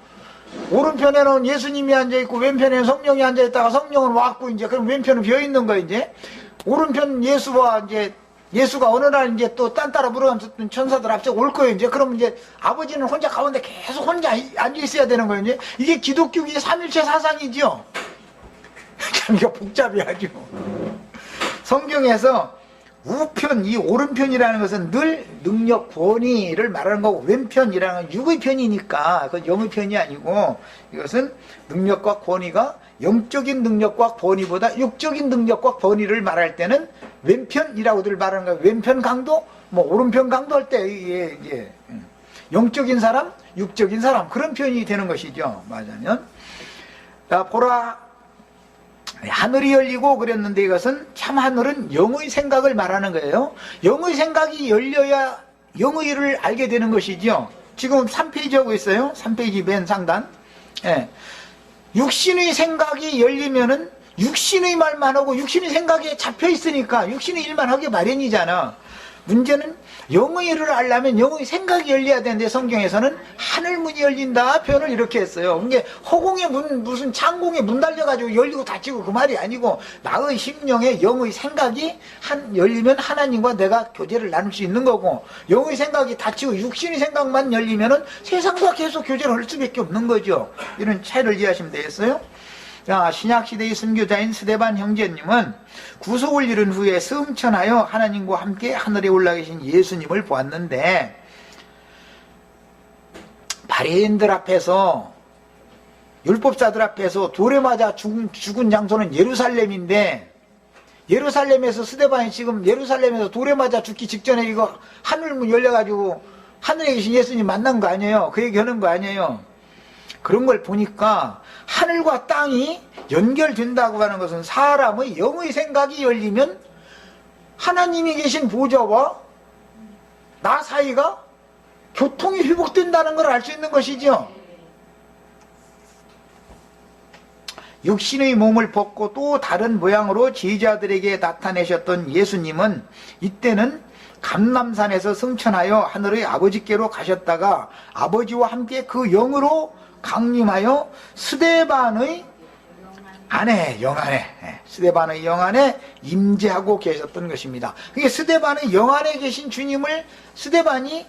오른편에는 예수님이 앉아있고 왼편에는 성령이 앉아있다가 성령은 왔고 이제 그럼 왼편은 비어있는 거 이제 오른편 예수와 이제 예수가 어느 날 이제 또 딴 따라 물어가면서 천사들 앞에 올 거예요 이제. 그럼 이제 아버지는 혼자 가운데 계속 혼자 앉아있어야 되는 거예요 이제. 이게 기독교계 삼일체 사상이죠. 참 이거 복잡해 아주. 성경에서 우편, 이 오른편이라는 것은 늘 능력, 권위를 말하는 거고, 왼편이라는 건 육의 편이니까 그건 영의 편이 아니고, 이것은 능력과 권위가 영적인 능력과 권위보다 육적인 능력과 권위를 말할 때는 왼편이라고들 말하는 거예요. 왼편 강도, 뭐 오른편 강도 할 때 이게 영적인 사람, 육적인 사람, 그런 표현이 되는 것이죠. 맞으면. 자, 보라, 하늘이 열리고 그랬는데, 이것은 참 하늘은 영의 생각을 말하는 거예요. 영의 생각이 열려야 영의를 알게 되는 것이죠. 지금 3페이지 하고 있어요. 3페이지 맨 상단. 예. 육신의 생각이 열리면은 육신의 말만 하고, 육신의 생각에 잡혀 있으니까 육신의 일만 하기 마련이잖아. 문제는 영의 일을 알려면 영의 생각이 열려야 되는데, 성경에서는 하늘문이 열린다 표현을 이렇게 했어요. 그게 허공에 문, 무슨 창공에 문 달려가지고 열리고 닫히고 그 말이 아니고, 나의 심령에 영의 생각이 열리면 하나님과 내가 교제를 나눌 수 있는 거고, 영의 생각이 닫히고 육신의 생각만 열리면은 세상과 계속 교제를 할 수밖에 없는 거죠. 이런 차이를 이해하시면 되겠어요? 자, 신약시대의 선교자인 스데반 형제님은 구속을 이룬 후에 승천하여 하나님과 함께 하늘에 올라 계신 예수님을 보았는데, 바리새인들 앞에서, 율법사들 앞에서 돌에 맞아 죽은 장소는 예루살렘인데, 예루살렘에서 스데반이 지금 예루살렘에서 돌에 맞아 죽기 직전에 이거 하늘문 열려가지고 하늘에 계신 예수님 만난 거 아니에요? 그 얘기 하는 거 아니에요? 그런 걸 보니까 하늘과 땅이 연결된다고 하는 것은 사람의 영의 생각이 열리면 하나님이 계신 보좌와 나 사이가 교통이 회복된다는 걸 알 수 있는 것이죠. 육신의 몸을 벗고 또 다른 모양으로 제자들에게 나타내셨던 예수님은 이때는 감람산에서 승천하여 하늘의 아버지께로 가셨다가 아버지와 함께 그 영으로 강림하여 스데반의 안에, 스데반의 영 안에 임재하고 계셨던 것입니다. 그게 스데반의 영 안에 계신 주님을 스데반이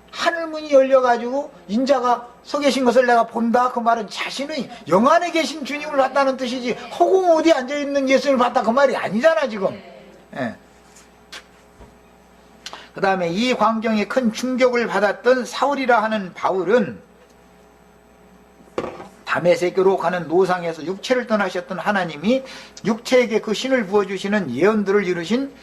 하늘문이 열려가지고 인자가 서 계신 것을 내가 본다, 그 말은 자신의 영 안에 계신 주님을 봤다는 뜻이지, 허공 어디에 앉아있는 예수님을 봤다 그 말이 아니잖아 지금. 예. 그 다음에 이 광경에 큰 충격을 받았던 사울이라 하는 바울은 다메섹으로 가는 노상에서 육체를 떠나셨던 하나님이 육체에게 그 신을 부어주시는 예언들을 이루신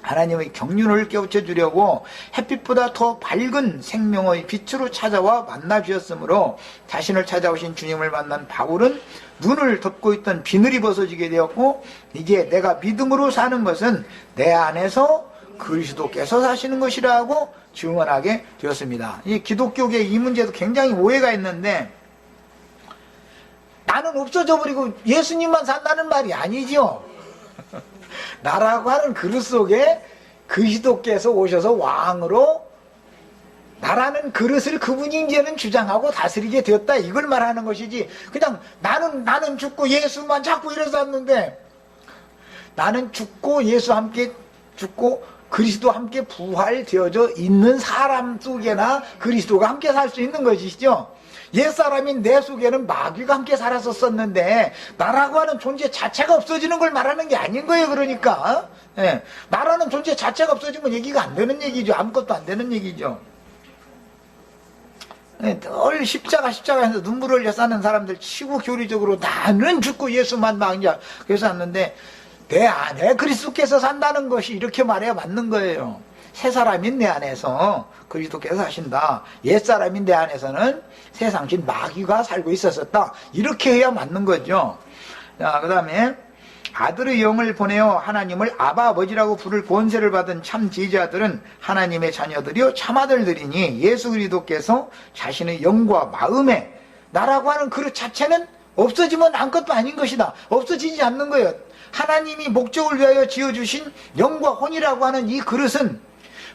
하나님의 경륜을 깨우쳐 주려고 햇빛보다 더 밝은 생명의 빛으로 찾아와 만나 주셨으므로 자신을 찾아오신 주님을 만난 바울은 눈을 덮고 있던 비늘이 벗어지게 되었고, 이제 내가 믿음으로 사는 것은 내 안에서 그리스도께서 사시는 것이라고 증언하게 되었습니다. 이 기독교계 이 문제도 굉장히 오해가 있는데, 나는 없어져 버리고 예수님만 산다는 말이 아니죠. 나라고 하는 그릇 속에 그리스도께서 오셔서 왕으로 나라는 그릇을 그분이 이제는 주장하고 다스리게 되었다, 이걸 말하는 것이지, 그냥 나는 죽고 예수만 자꾸 이래서 왔는데, 나는 죽고 예수 함께 죽고 그리스도 함께 부활되어져 있는 사람 속에나 그리스도가 함께 살 수 있는 것이죠. 옛사람인 내 속에는 마귀가 함께 살았었는데 나라고 하는 존재 자체가 없어지는 걸 말하는 게 아닌 거예요. 그러니까 예, 나라는 존재 자체가 없어지면 얘기가 안 되는 얘기죠. 아무것도 안 되는 얘기죠. 예, 늘 십자가에서 눈물 흘려 사는 사람들 치고 교리적으로 나는 죽고 예수만 막 이제 그래서 왔는데, 내 안에 그리스도께서 산다는 것이 이렇게 말해야 맞는 거예요. 새 사람인 내 안에서 그리스도께서 사신다. 옛 사람인 내 안에서는 세상신 마귀가 살고 있었다. 이렇게 해야 맞는 거죠. 자, 그 다음에 아들의 영을 보내어 하나님을 아바 아버지라고 부를 권세를 받은 참 제자들은 하나님의 자녀들이요 참 아들들이니, 예수 그리스도께서 자신의 영과 마음에 나라고 하는 그릇 자체는 없어지면 아무것도 아닌 것이다. 없어지지 않는 거예요. 하나님이 목적을 위하여 지어주신 영과 혼이라고 하는 이 그릇은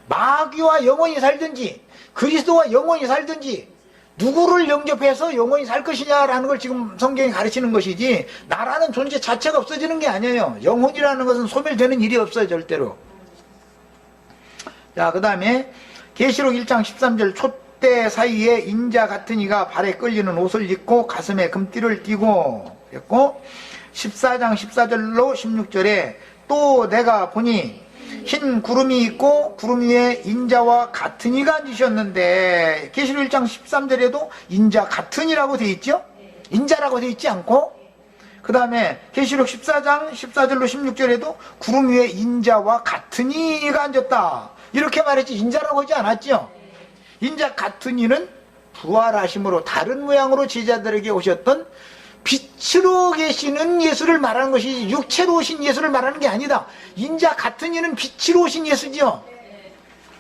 마귀와 영원히 살든지 그리스도와 영원히 살든지 누구를 영접해서 영원히 살 것이냐라는 걸 지금 성경이 가르치는 것이지, 나라는 존재 자체가 없어지는 게 아니에요. 영혼이라는 것은 소멸되는 일이 없어요, 절대로. 자, 그 다음에 계시록 1장 13절 촛대 사이에 인자 같은 이가 발에 끌리는 옷을 입고 가슴에 금띠를 띠고 그랬고, 14장 14절로 16절에 또 내가 보니 흰 구름이 있고 구름 위에 인자와 같은 이가 앉으셨는데 계시록 1장 13절에도 인자 같은 이라고 되어 있죠? 인자라고 되어 있지 않고, 그 다음에 계시록 14장 14절로 16절에도 구름 위에 인자와 같은 이가 앉았다 이렇게 말했지, 인자라고 하지 않았죠. 인자 같은 이는 부활하심으로 다른 모양으로 제자들에게 오셨던 빛으로 계시는 예수를 말하는 것이지 육체로 오신 예수를 말하는 게 아니다. 인자 같은 이는 빛으로 오신 예수지요.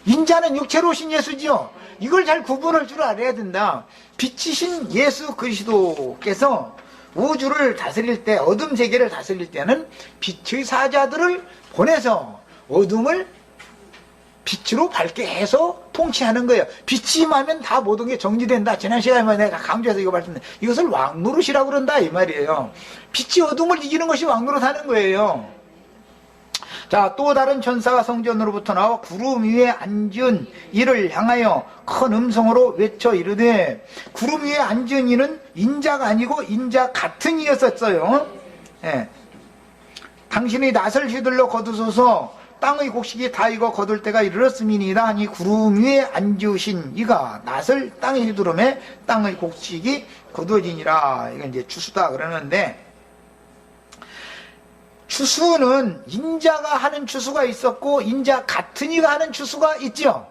인자는 육체로 오신 예수지요. 이걸 잘 구분할 줄 알아야 된다. 빛이신 예수 그리스도께서 우주를 다스릴 때, 어둠 세계를 다스릴 때는 빛의 사자들을 보내서 어둠을 빛으로 밝게 해서 통치하는 거예요. 빛이 임하면 다 모든 게 정지된다. 지난 시간에 내가 강조해서 이거 말씀드렸는데, 이것을 왕노릇이라고 그런다 이 말이에요. 빛이 어둠을 이기는 것이 왕노릇 하는 거예요. 자, 또 다른 천사가 성전으로부터 나와 구름 위에 앉은 이를 향하여 큰 음성으로 외쳐 이르되, 구름 위에 앉은 이는 인자가 아니고 인자 같은 이였었어요. 예. 당신의 낫을 휘둘러 거두소서, 땅의 곡식이 다 익어 거둘 때가 이르렀음이니이다 하니 구름 위에 앉으신 이가 낫을 땅에 휘두르매 땅의 곡식이 거두어지니라. 이건 이제 추수다 그러는데, 추수는 인자가 하는 추수가 있었고 인자 같은 이가 하는 추수가 있죠.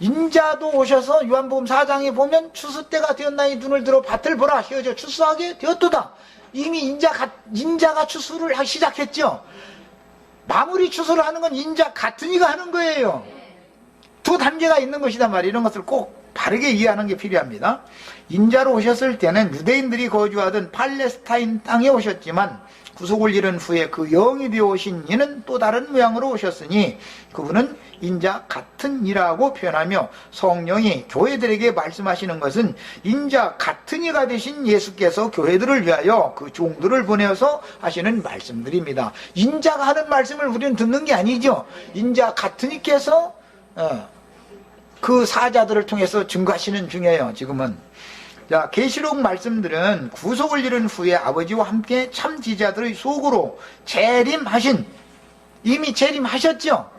인자도 오셔서 요한복음 4장에 보면 추수 때가 되었나니 눈을 들어 밭을 보라 휘어져 추수하게 되었도다. 이미 인자가 추수를 시작했죠. 마무리 추수를 하는 건 인자 같은 이가 하는 거예요. 두 단계가 있는 것이단 말이에요. 이런 것을 꼭 바르게 이해하는 게 필요합니다. 인자로 오셨을 때는 유대인들이 거주하던 팔레스타인 땅에 오셨지만 구속을 이룬 후에 그 영이 되어 오신 이는 또 다른 모양으로 오셨으니 그분은 인자 같은 이라고 표현하며, 성령이 교회들에게 말씀하시는 것은 인자 같은 이가 되신 예수께서 교회들을 위하여 그 종들을 보내어서 하시는 말씀들입니다. 인자가 하는 말씀을 우리는 듣는 게 아니죠. 인자 같은 이께서 그 사자들을 통해서 증거하시는 중이에요. 지금은. 자, 계시록 말씀들은 구속을 이룬 후에 아버지와 함께 참 지자들의 속으로 재림하신, 이미 재림하셨죠.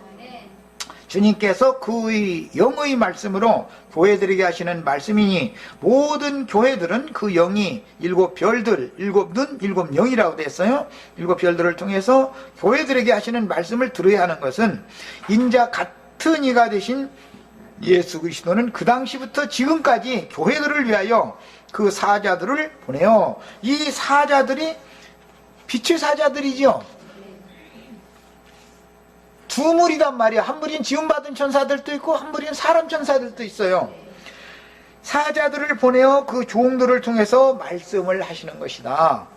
주님께서 그의 영의 말씀으로 교회들에게 하시는 말씀이니, 모든 교회들은 그 영이 일곱 별들, 일곱 눈, 일곱 영이라고 됐어요. 일곱 별들을 통해서 교회들에게 하시는 말씀을 들어야 하는 것은, 인자 같은 이가 되신 예수 그리스도는 그 당시부터 지금까지 교회들을 위하여 그 사자들을 보내요. 이 사자들이 빛의 사자들이죠. 두 무리단 말이야. 한 무리는 지음받은 천사들도 있고 한 무리는 사람 천사들도 있어요. 사자들을 보내어 그 종들을 통해서 말씀을 하시는 것이다.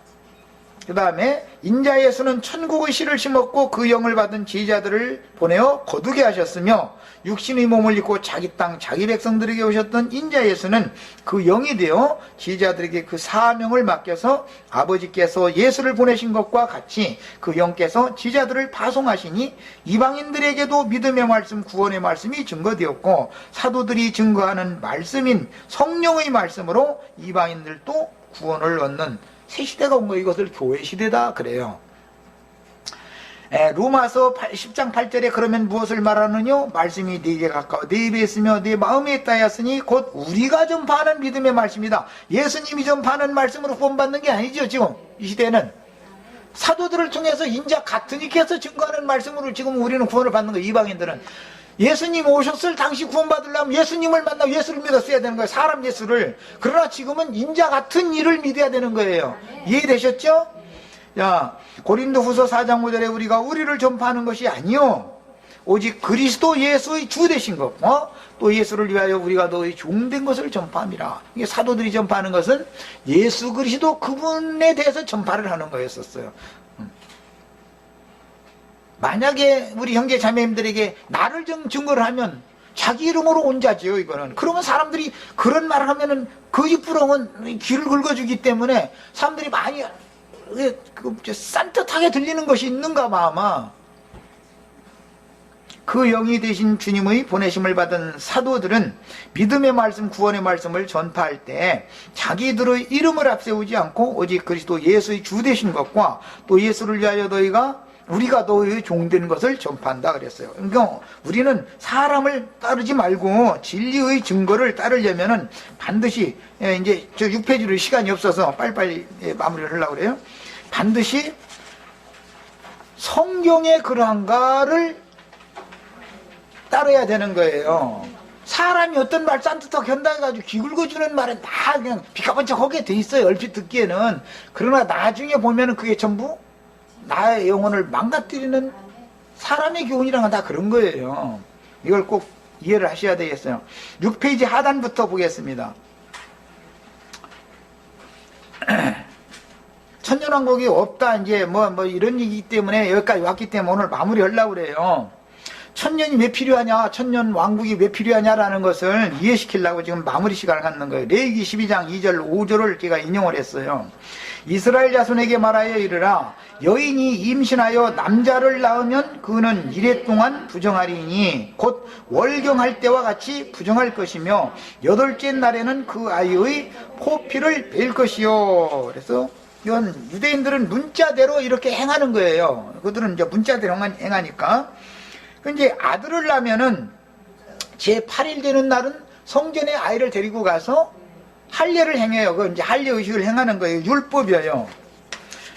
그 다음에 인자 예수는 천국의 씨를 심었고 그 영을 받은 제자들을 보내어 거두게 하셨으며, 육신의 몸을 입고 자기 땅 자기 백성들에게 오셨던 인자 예수는 그 영이 되어 제자들에게 그 사명을 맡겨서 아버지께서 예수를 보내신 것과 같이 그 영께서 제자들을 파송하시니, 이방인들에게도 믿음의 말씀 구원의 말씀이 증거되었고 사도들이 증거하는 말씀인 성령의 말씀으로 이방인들도 구원을 얻는 새 시대가 온 거예요. 이것을 교회 시대다 그래요. 로마서 10장 8절에 그러면 무엇을 말하느냐? 말씀이 네게 가까워 네 입에 있으며 네 마음에 있다 하였으니 곧 우리가 전파하는 믿음의 말씀이다. 예수님이 전파하는 말씀으로 구원받는 게 아니죠. 지금 이 시대는 사도들을 통해서 인자 같은 이께서 증거하는 말씀으로 지금 우리는 구원을 받는 거예요. 이방인들은 예수님 오셨을 당시 구원받으려면 예수님을 만나고 예수를 믿었어야 되는 거예요. 사람 예수를. 그러나 지금은 인자 같은 이를 믿어야 되는 거예요. 이해되셨죠? 야, 고린도후서 4장 5절에 우리를 전파하는 것이 아니요 오직 그리스도 예수의 주 되신 것, 또 예수를 위하여 우리가 너의 종된 것을 전파함이라. 이게 사도들이 전파하는 것은 예수 그리스도 그분에 대해서 전파를 하는 거였었어요. 만약에 우리 형제 자매님들에게 나를 증거를 하면 자기 이름으로 온 자지요, 이거는. 그러면 사람들이 그런 말을 하면은 그 입부렁은 귀를 긁어주기 때문에 사람들이 많이 산뜻하게 들리는 것이 있는가 봐, 아마. 그 영이 되신 주님의 보내심을 받은 사도들은 믿음의 말씀, 구원의 말씀을 전파할 때 자기들의 이름을 앞세우지 않고 오직 그리스도 예수의 주 되신 것과 또 예수를 위하여 너희가 우리가 너의 종된 것을 전파한다 그랬어요. 그러니까 우리는 사람을 따르지 말고 진리의 증거를 따르려면은 반드시, 이제 저 6페이지로 시간이 없어서 빨리빨리 마무리를 하려고 그래요. 반드시 성경의 그러한가를 따라야 되는 거예요. 사람이 어떤 말 짠뜻하게 한다 해가지고 귀 긁어주는 말은 다 그냥 비까번쩍하게 돼 있어요. 얼핏 듣기에는. 그러나 나중에 보면은 그게 전부 나의 영혼을 망가뜨리는 사람의 교훈이란 건 다 그런 거예요. 이걸 꼭 이해를 하셔야 되겠어요. 6페이지 하단부터 보겠습니다. 천년왕국이 없다, 이제 뭐 이런 얘기 때문에 여기까지 왔기 때문에 오늘 마무리 하려고 그래요. 천년이 왜 필요하냐, 천년 왕국이 왜 필요하냐라는 것을 이해시키려고 지금 마무리 시간을 갖는 거예요. 레위기 12장 2절 5절을 제가 인용을 했어요. 이스라엘 자손에게 말하여 이르라, 여인이 임신하여 남자를 낳으면 그는 이래 동안 부정하리니 곧 월경할 때와 같이 부정할 것이며 여덟째 날에는 그 아이의 포피를 뺄 것이요. 그래서 이건 유대인들은 문자대로 이렇게 행하는 거예요. 그들은 이제 문자대로 행하니까. 이제 아들을 낳으면은 제 8일 되는 날은 성전에 아이를 데리고 가서 할례를 행해요. 그 이제 할례 의식을 행하는 거예요. 율법이에요.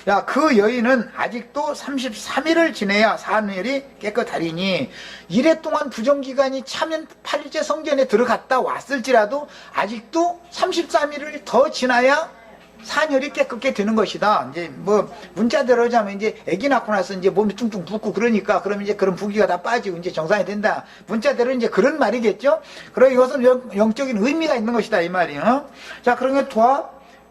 야, 그 여인은 아직도 33일을 지내야 사늘이 깨끗하리니 이래 동안 부정기간이 차면 8일째 성전에 들어갔다 왔을지라도 아직도 33일을 더 지나야 산혈이 깨끗게 되는 것이다. 이제 뭐 문자대로 하자면 이제 아기 낳고 나서 이제 몸이 뚱뚱 붓고 그러니까 그럼 이제 그런 부기가 다 빠지고 이제 정상이 된다. 문자대로 이제 그런 말이겠죠. 그럼 이것은 영적인 의미가 있는 것이다 이 말이에요. 자, 그러면 도와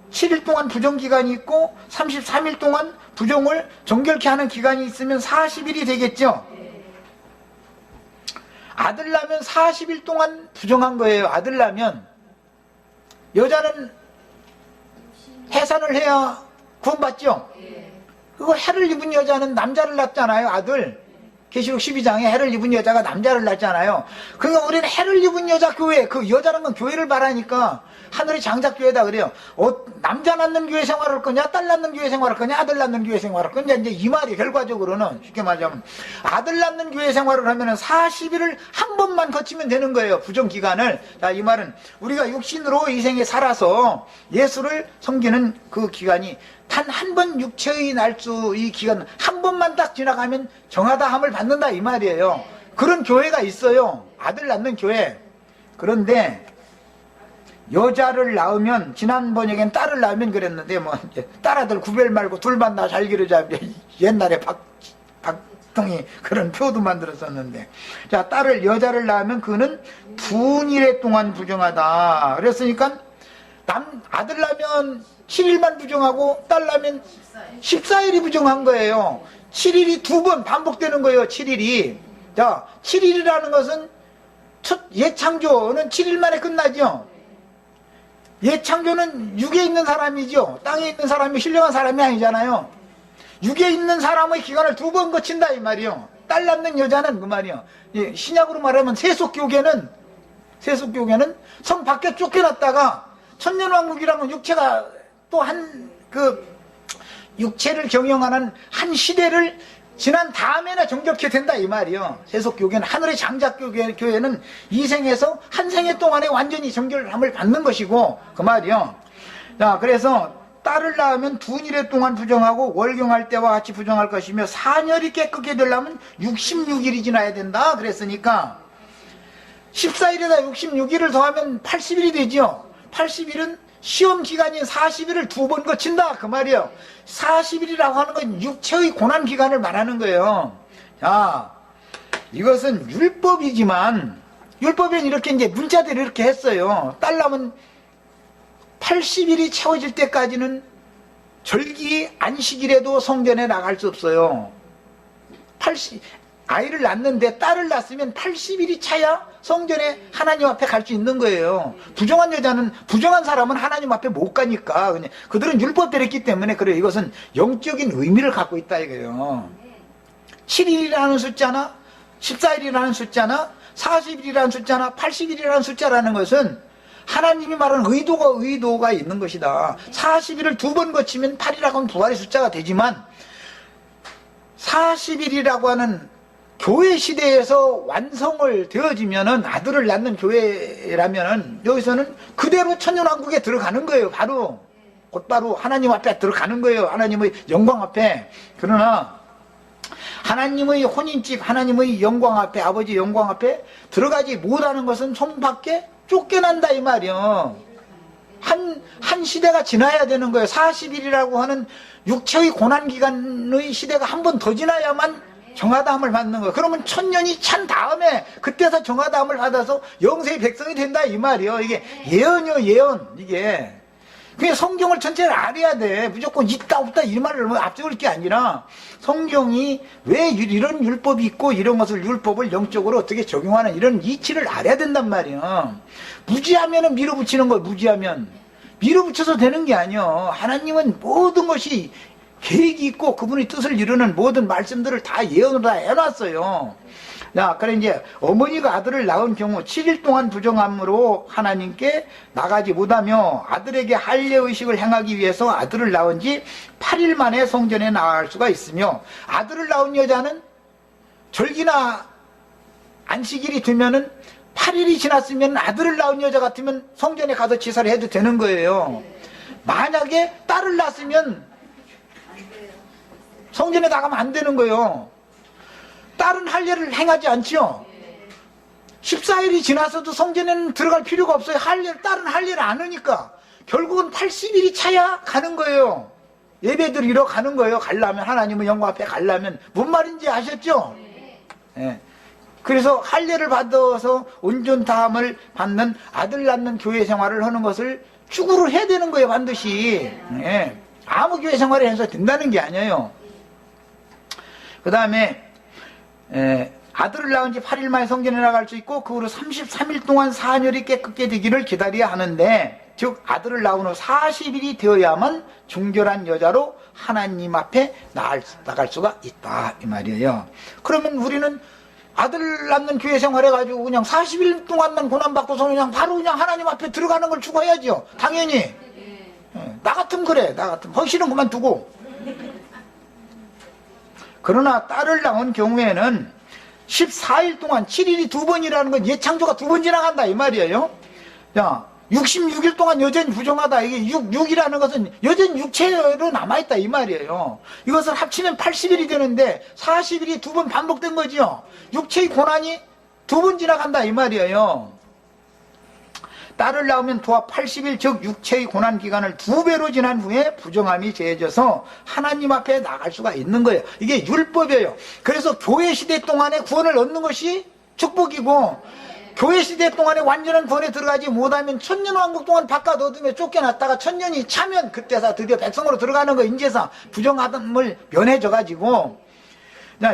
7일 동안 부정 기간이 있고 33일 동안 부정을 정결케 하는 기간이 있으면 40일이 되겠죠. 아들 낳으면 40일 동안 부정한 거예요. 아들 낳으면 여자는 해산을 해야 구원받죠? 그거 해를 입은 여자는 남자를 낳잖아요, 아들. 계시록 12장에 해를 입은 여자가 남자를 낳잖아요. 그러니까 우리는 해를 입은 여자 교회, 그 여자는 건 교회를 말하니까 하늘의 장작교회다 그래요. 남자 낳는 교회 생활할 거냐, 딸 낳는 교회 생활할 거냐, 아들 낳는 교회 생활할 거냐, 이제 이 말이 결과적으로는 쉽게 말하자면 아들 낳는 교회 생활을 하면은 40일을 한 번만 거치면 되는 거예요, 부정기간을. 자, 이 말은 우리가 육신으로 이 생에 살아서 예수를 섬기는 그 기간이 단 한 번 육체의 날수 이 기간 한 번만 딱 지나가면 정하다함을 받는다 이 말이에요. 그런 교회가 있어요. 아들 낳는 교회. 그런데 여자를 낳으면 지난번에는 딸을 낳으면 그랬는데 뭐 이제 딸아들 구별 말고 둘만 나 잘 기르자. 옛날에 박통이 그런 표도 만들었었는데, 자, 여자를 낳으면 그는 분일에 동안 부정하다. 그랬으니까 아들 낳으면 7일만 부정하고 딸 낳으면 14일이 부정한 거예요. 7일이 두 번 반복되는 거예요. 7일이. 자, 7일이라는 것은 예창조는 7일 만에 끝나죠. 예창조는 육에 있는 사람이죠. 땅에 있는 사람이 신령한 사람이 아니잖아요. 육에 있는 사람의 기간을 두 번 거친다 이 말이요. 딸 낳는 여자는 그 말이요. 신약으로 말하면 세속교계는 성 밖에 쫓겨났다가 천년왕국이라는 육체가 또 육체를 경영하는 한 시대를 지난 다음에나 정결케 된다 이 말이요. 세속교회는 하늘의 장작교회는 이 생에서 한 생애 동안에 완전히 정결함을 받는 것이고 그 말이요. 자, 그래서 딸을 낳으면 분일에 동안 부정하고 월경할 때와 같이 부정할 것이며 사녀리 깨끗게 되려면 66일이 지나야 된다 그랬으니까 14일에다 66일을 더하면 80일이 되죠. 80일은 시험 기간인 40일을 두 번 거친다 그 말이에요. 40일이라고 하는 건 육체의 고난 기간을 말하는 거예요. 자, 이것은 율법이지만 율법엔 이렇게 이제 문자대로 이렇게 했어요. 딸 낳으면 80일이 채워질 때까지는 절기 안식일에도 성전에 나갈 수 없어요. 아이를 낳는데 딸을 낳았으면 80일이 차야 성전에 하나님 앞에 갈 수 있는 거예요. 부정한 사람은 하나님 앞에 못 가니까 그냥 그들은 율법대로 했기 때문에 그래요. 이것은 영적인 의미를 갖고 있다 이거예요. 7일이라는 숫자나 14일이라는 숫자나 40일이라는 숫자나 80일이라는 숫자라는 것은 하나님이 말하는 의도가 있는 것이다. 40일을 두 번 거치면 8이라고 하면 부활의 숫자가 되지만 40일이라고 하는 교회 시대에서 완성을 되어지면은 아들을 낳는 교회라면은 여기서는 그대로 천년왕국에 들어가는 거예요. 바로 곧바로 하나님 앞에 들어가는 거예요. 하나님의 영광 앞에. 그러나 하나님의 혼인집, 하나님의 영광 앞에, 아버지 영광 앞에 들어가지 못하는 것은 손밖에 쫓겨난다 이 말이요. 한 시대가 지나야 되는 거예요. 40일이라고 하는 육체의 고난기간의 시대가 한 번 더 지나야만 정하다함을 받는 거예요. 그러면 1000년이 찬 다음에 그때서 정하다함을 받아서 영세의 백성이 된다 이 말이요. 이게 예언이요, 예언. 이게. 그냥 성경을 전체를 알아야 돼. 무조건 있다 없다 이 말을 앞세울 게 아니라 성경이 왜 이런 율법이 있고 이런 것을 율법을 영적으로 어떻게 적용하는 이런 이치를 알아야 된단 말이야. 무지하면은 밀어붙이는 거야. 무지하면 밀어붙여서 되는 게 아니야. 하나님은 모든 것이 계획이 있고 그분의 뜻을 이루는 모든 말씀들을 다 예언을 다 해놨어요. 자, 그래 이제 어머니가 아들을 낳은 경우 7일 동안 부정함으로 하나님께 나가지 못하며 아들에게 할례의식을 행하기 위해서 아들을 낳은 지 8일 만에 성전에 나갈 수가 있으며, 아들을 낳은 여자는 절기나 안식일이 되면은 8일이 지났으면 아들을 낳은 여자 같으면 성전에 가서 제사를 해도 되는 거예요. 만약에 딸을 낳았으면 성전에 나가면 안 되는 거예요. 딸은 할례를 행하지 않지요. 14일이 지나서도 성전에는 들어갈 필요가 없어요. 딸은 할례를 안 하니까 결국은 80일이 차야 가는 거예요. 예배 드리러 가는 거예요. 가려면, 하나님의 영광 앞에 가려면. 뭔 말인지 아셨죠? 예. 그래서 할례를 받아서 온전다함을 받는 아들 낳는 교회 생활을 하는 것을 추구를 해야 되는 거예요. 반드시. 예. 아무 교회 생활을 해서 된다는 게 아니에요. 그 다음에 아들을 낳은 지 8일 만에 성전에 나갈 수 있고 그 후로 33일 동안 사녀리 깨끗게 되기를 기다려야 하는데, 즉 아들을 낳은 후 40일이 되어야만 중결한 여자로 하나님 앞에 나갈 수가 있다 이 말이에요. 그러면 우리는 아들 낳는 교회 생활해가지고 그냥 40일 동안만 고난받고서 그냥 바로 그냥 하나님 앞에 들어가는 걸 추구해야죠. 당연히. 나 같으면 그래. 나 같으면 허실은 그만두고. 그러나 딸을 낳은 경우에는 14일 동안 7일이 2번이라는 건 예창조가 2번 지나간다 이 말이에요. 자, 66일 동안 여전히 부정하다. 이게 6이라는 것은 여전히 육체로 남아있다 이 말이에요. 이것을 합치면 80일이 되는데 40일이 2번 반복된 거지요. 육체의 고난이 2번 지나간다 이 말이에요. 딸을 낳으면 도합 80일, 즉 육체의 고난 기간을 2배로 지난 후에 부정함이 제해져서 하나님 앞에 나갈 수가 있는 거예요. 이게 율법이에요. 그래서 교회 시대 동안에 구원을 얻는 것이 축복이고, 교회 시대 동안에 완전한 구원에 들어가지 못하면 천년왕국 동안 바깥 어둠에 쫓겨났다가 천년이 차면 그때서 드디어 백성으로 들어가는 거, 인제서 부정함을 면해져 가지고.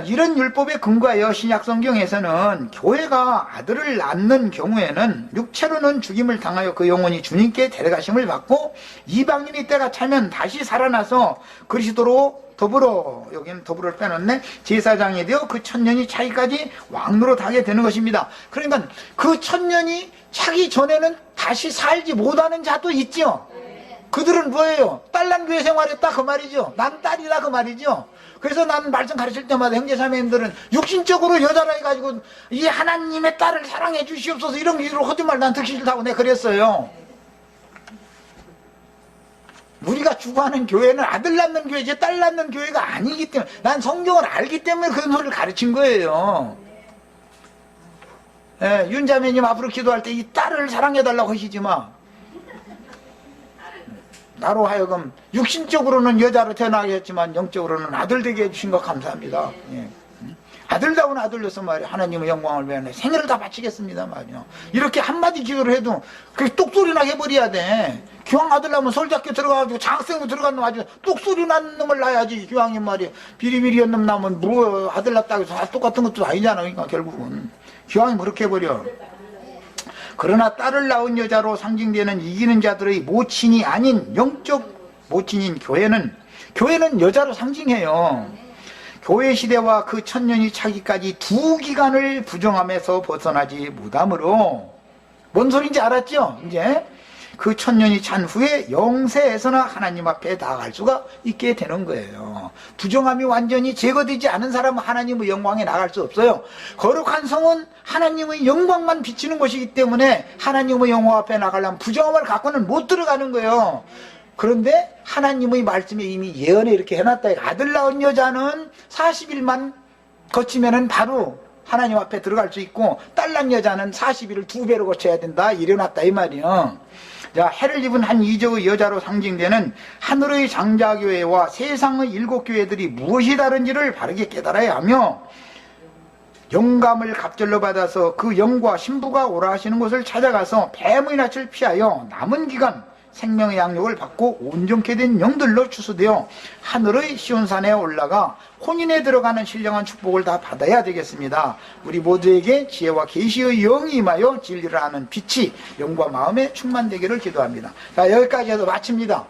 이런 율법에 근거하여 신약성경에서는 교회가 아들을 낳는 경우에는 육체로는 죽임을 당하여 그 영혼이 주님께 데려가심을 받고 이방인의 때가 차면 다시 살아나서 그리스도로 더불어, 여기는 더불어를 빼놨네, 제사장이 되어 그 1000년이 차기까지 왕노로 하게 되는 것입니다. 그러니까 그 1000년이 차기 전에는 다시 살지 못하는 자도 있죠. 그들은 뭐예요? 딸난 교회 생활했다 그 말이죠. 난 딸이다 그 말이죠. 그래서 나는 말씀 가르칠 때마다 형제자매님들은 육신적으로 여자라 해가지고 이 하나님의 딸을 사랑해 주시옵소서 이런 기도로 거짓말 난 듣기 싫다고 내가 그랬어요. 우리가 추구하는 교회는 아들 낳는 교회지 딸 낳는 교회가 아니기 때문에, 난 성경을 알기 때문에 그런 소리를 가르친 거예요. 예, 윤자매님 앞으로 기도할 때 이 딸을 사랑해달라고 하시지 마. 나로 하여금 육신적으로는 여자로 태어나게 했지만 영적으로는 아들 되게 해주신 거 감사합니다. 예. 아들다운 아들로서 말이야 하나님의 영광을 위하여 생애를 다 바치겠습니다 말이야. 이렇게 한마디 기도를 해도 그게 똑소리나 해버려야 돼. 교황 아들 낳으면 솔잡게 들어가가지고 장학생으로 들어간 놈 아주 똑소리 난 놈을 낳아야지. 교황이 말이야 비리비리한 놈 낳으면 뭐 아들 낳다고 해서 다 똑같은 것도 아니잖아. 그러니까 결국은 교황이 그렇게 해버려. 그러나 딸을 낳은 여자로 상징되는 이기는 자들의 모친이 아닌 영적 모친인 교회는 여자로 상징해요. 교회 시대와 그 1000년이 차기까지 두 기간을 부정함에서 벗어나지 못하므로, 뭔 소리인지 알았죠? 이제 그 1000년이 찬 후에 영세에서나 하나님 앞에 나아갈 수가 있게 되는 거예요. 부정함이 완전히 제거되지 않은 사람은 하나님의 영광에 나갈 수 없어요. 거룩한 성은 하나님의 영광만 비치는 것이기 때문에 하나님의 영광 앞에 나가려면 부정함을 갖고는 못 들어가는 거예요. 그런데 하나님의 말씀에 이미 예언에 이렇게 해놨다. 아들 낳은 여자는 40일만 거치면은 바로 하나님 앞에 들어갈 수 있고, 딸 낳은 여자는 40일을 2배로 거쳐야 된다. 이래놨다 이 말이요. 자, 해를 입은 한 이적의 여자로 상징되는 하늘의 장자교회와 세상의 7교회들이 무엇이 다른지를 바르게 깨달아야 하며, 영감을 갑절로 받아서 그 영과 신부가 오라 하시는 곳을 찾아가서 뱀의 낯을 피하여 남은 기간 생명의 양육을 받고 온전케 된 영들로 추수되어 하늘의 시온산에 올라가 혼인에 들어가는 신령한 축복을 다 받아야 되겠습니다. 우리 모두에게 지혜와 계시의 영이 임하여 진리를 아는 빛이 영과 마음에 충만되기를 기도합니다. 자, 여기까지 해서 마칩니다.